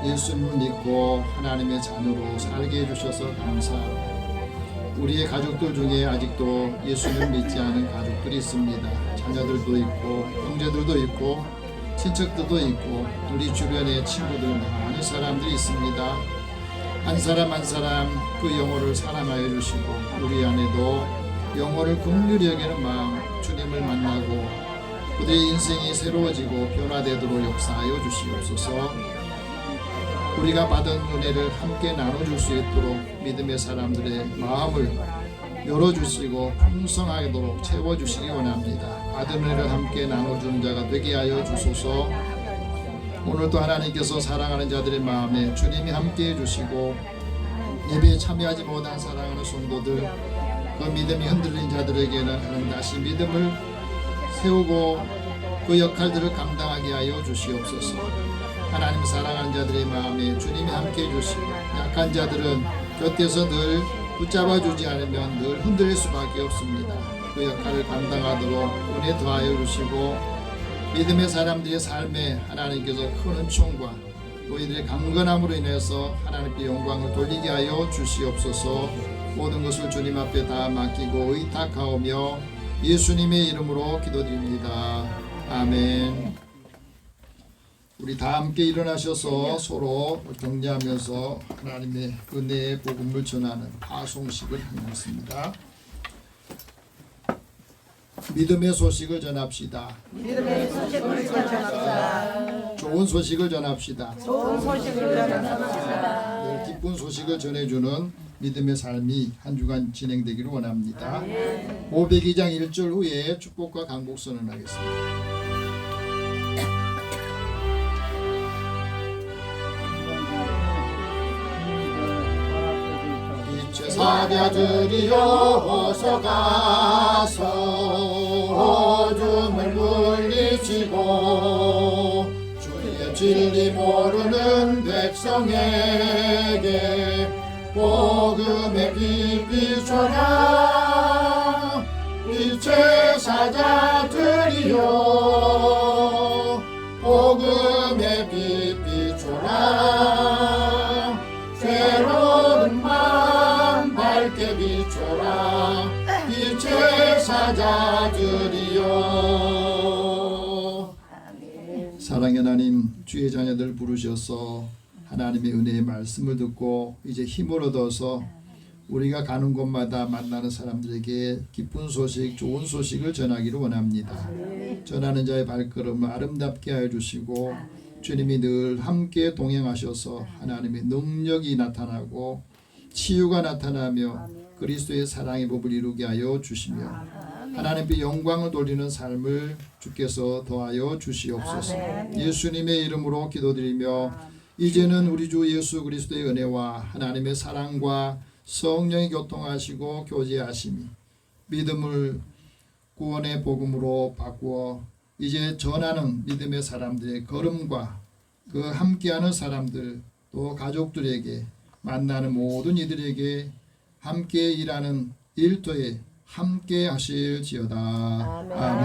예수님을 믿고 하나님의 자녀로 살게 해주셔서 감사합니다. 우리의 가족들 중에 아직도 예수님을 믿지 않은 가족들이 있습니다. 자녀들도 있고 형제들도 있고 친척들도 있고 우리 주변에 친구들 많은 사람들이 있습니다. 한 사람 한 사람 그 영혼을 사랑하여 주시고 우리 안에도 영혼을 긍휼히 여기는 마음 주님을 만나고 그들의 인생이 새로워지고 변화되도록 역사하여 주시옵소서. 우리가 받은 은혜를 함께 나눠줄 수 있도록 믿음의 사람들의 마음을 열어주시고 풍성하도록 채워주시기 원합니다. 받은 은혜를 함께 나눠주는 자가 되게 하여 주소서. 오늘도 하나님께서 사랑하는 자들의 마음에 주님이 함께 해주시고 예배에 참여하지 못한 사랑하는 성도들 그 믿음이 흔들린 자들에게는 하나님 다시 믿음을 세우고 그 역할들을 감당하게 하여 주시옵소서. 하나님 사랑하는 자들의 마음에 주님이 함께 해주시고 약한 자들은 곁에서 늘 붙잡아주지 않으면 늘 흔들릴 수밖에 없습니다. 그 역할을 감당하도록 은혜 더하여 주시고 믿음의 사람들의 삶에 하나님께서 큰 은총과 또 이들의 강건함으로 인해서 하나님께 영광을 돌리게 하여 주시옵소서. 모든 것을 주님 앞에 다 맡기고 의탁하오며 예수님의 이름으로 기도드립니다. 아멘. 우리 다 함께 일어나셔서 서로 격려하면서 하나님의 은혜의 복음을 전하는 파송식을 하겠습니다. 믿음의 소식을 전합시다. 믿음의 소식을 전합시다. 좋은 소식을 전합시다. 좋은 소식을 전합시다. 늘 기쁜 소식을 전해주는 믿음의 삶이 한 주간 진행되기를 원합니다. 502장 1절 후에 축복과 강복 선언하겠습니다. 사자들이여 어서 가서 어둠을 물리치고 주의 진리 모르는 백성에게 복음의 빛 비춰라. 빛의 사자들이여 복음의 빛 비춰라 괴로운 마음 밝게 비춰라 빛의 사자들이여. 사랑의 하나님, 주의 자녀들 부르셔서 하나님의 은혜의 말씀을 듣고 이제 힘을 얻어서 우리가 가는 곳마다 만나는 사람들에게 기쁜 소식, 좋은 소식을 전하기를 원합니다. 전하는 자의 발걸음을 아름답게 하여 주시고 주님이 늘 함께 동행하셔서 하나님의 능력이 나타나고 치유가 나타나며 그리스도의 사랑의 법을 이루게 하여 주시며 하나님께 영광을 돌리는 삶을 주께서 더하여 주시옵소서. 예수님의 이름으로 기도드리며 이제는 우리 주 예수 그리스도의 은혜와 하나님의 사랑과 성령이 교통하시고 교제하심이 믿음을 구원의 복음으로 바꾸어 이제 전하는 믿음의 사람들의 걸음과 그 함께하는 사람들 또 가족들에게 만나는 모든 이들에게 함께 일하는 일터에 함께 하실지어다. 아멘.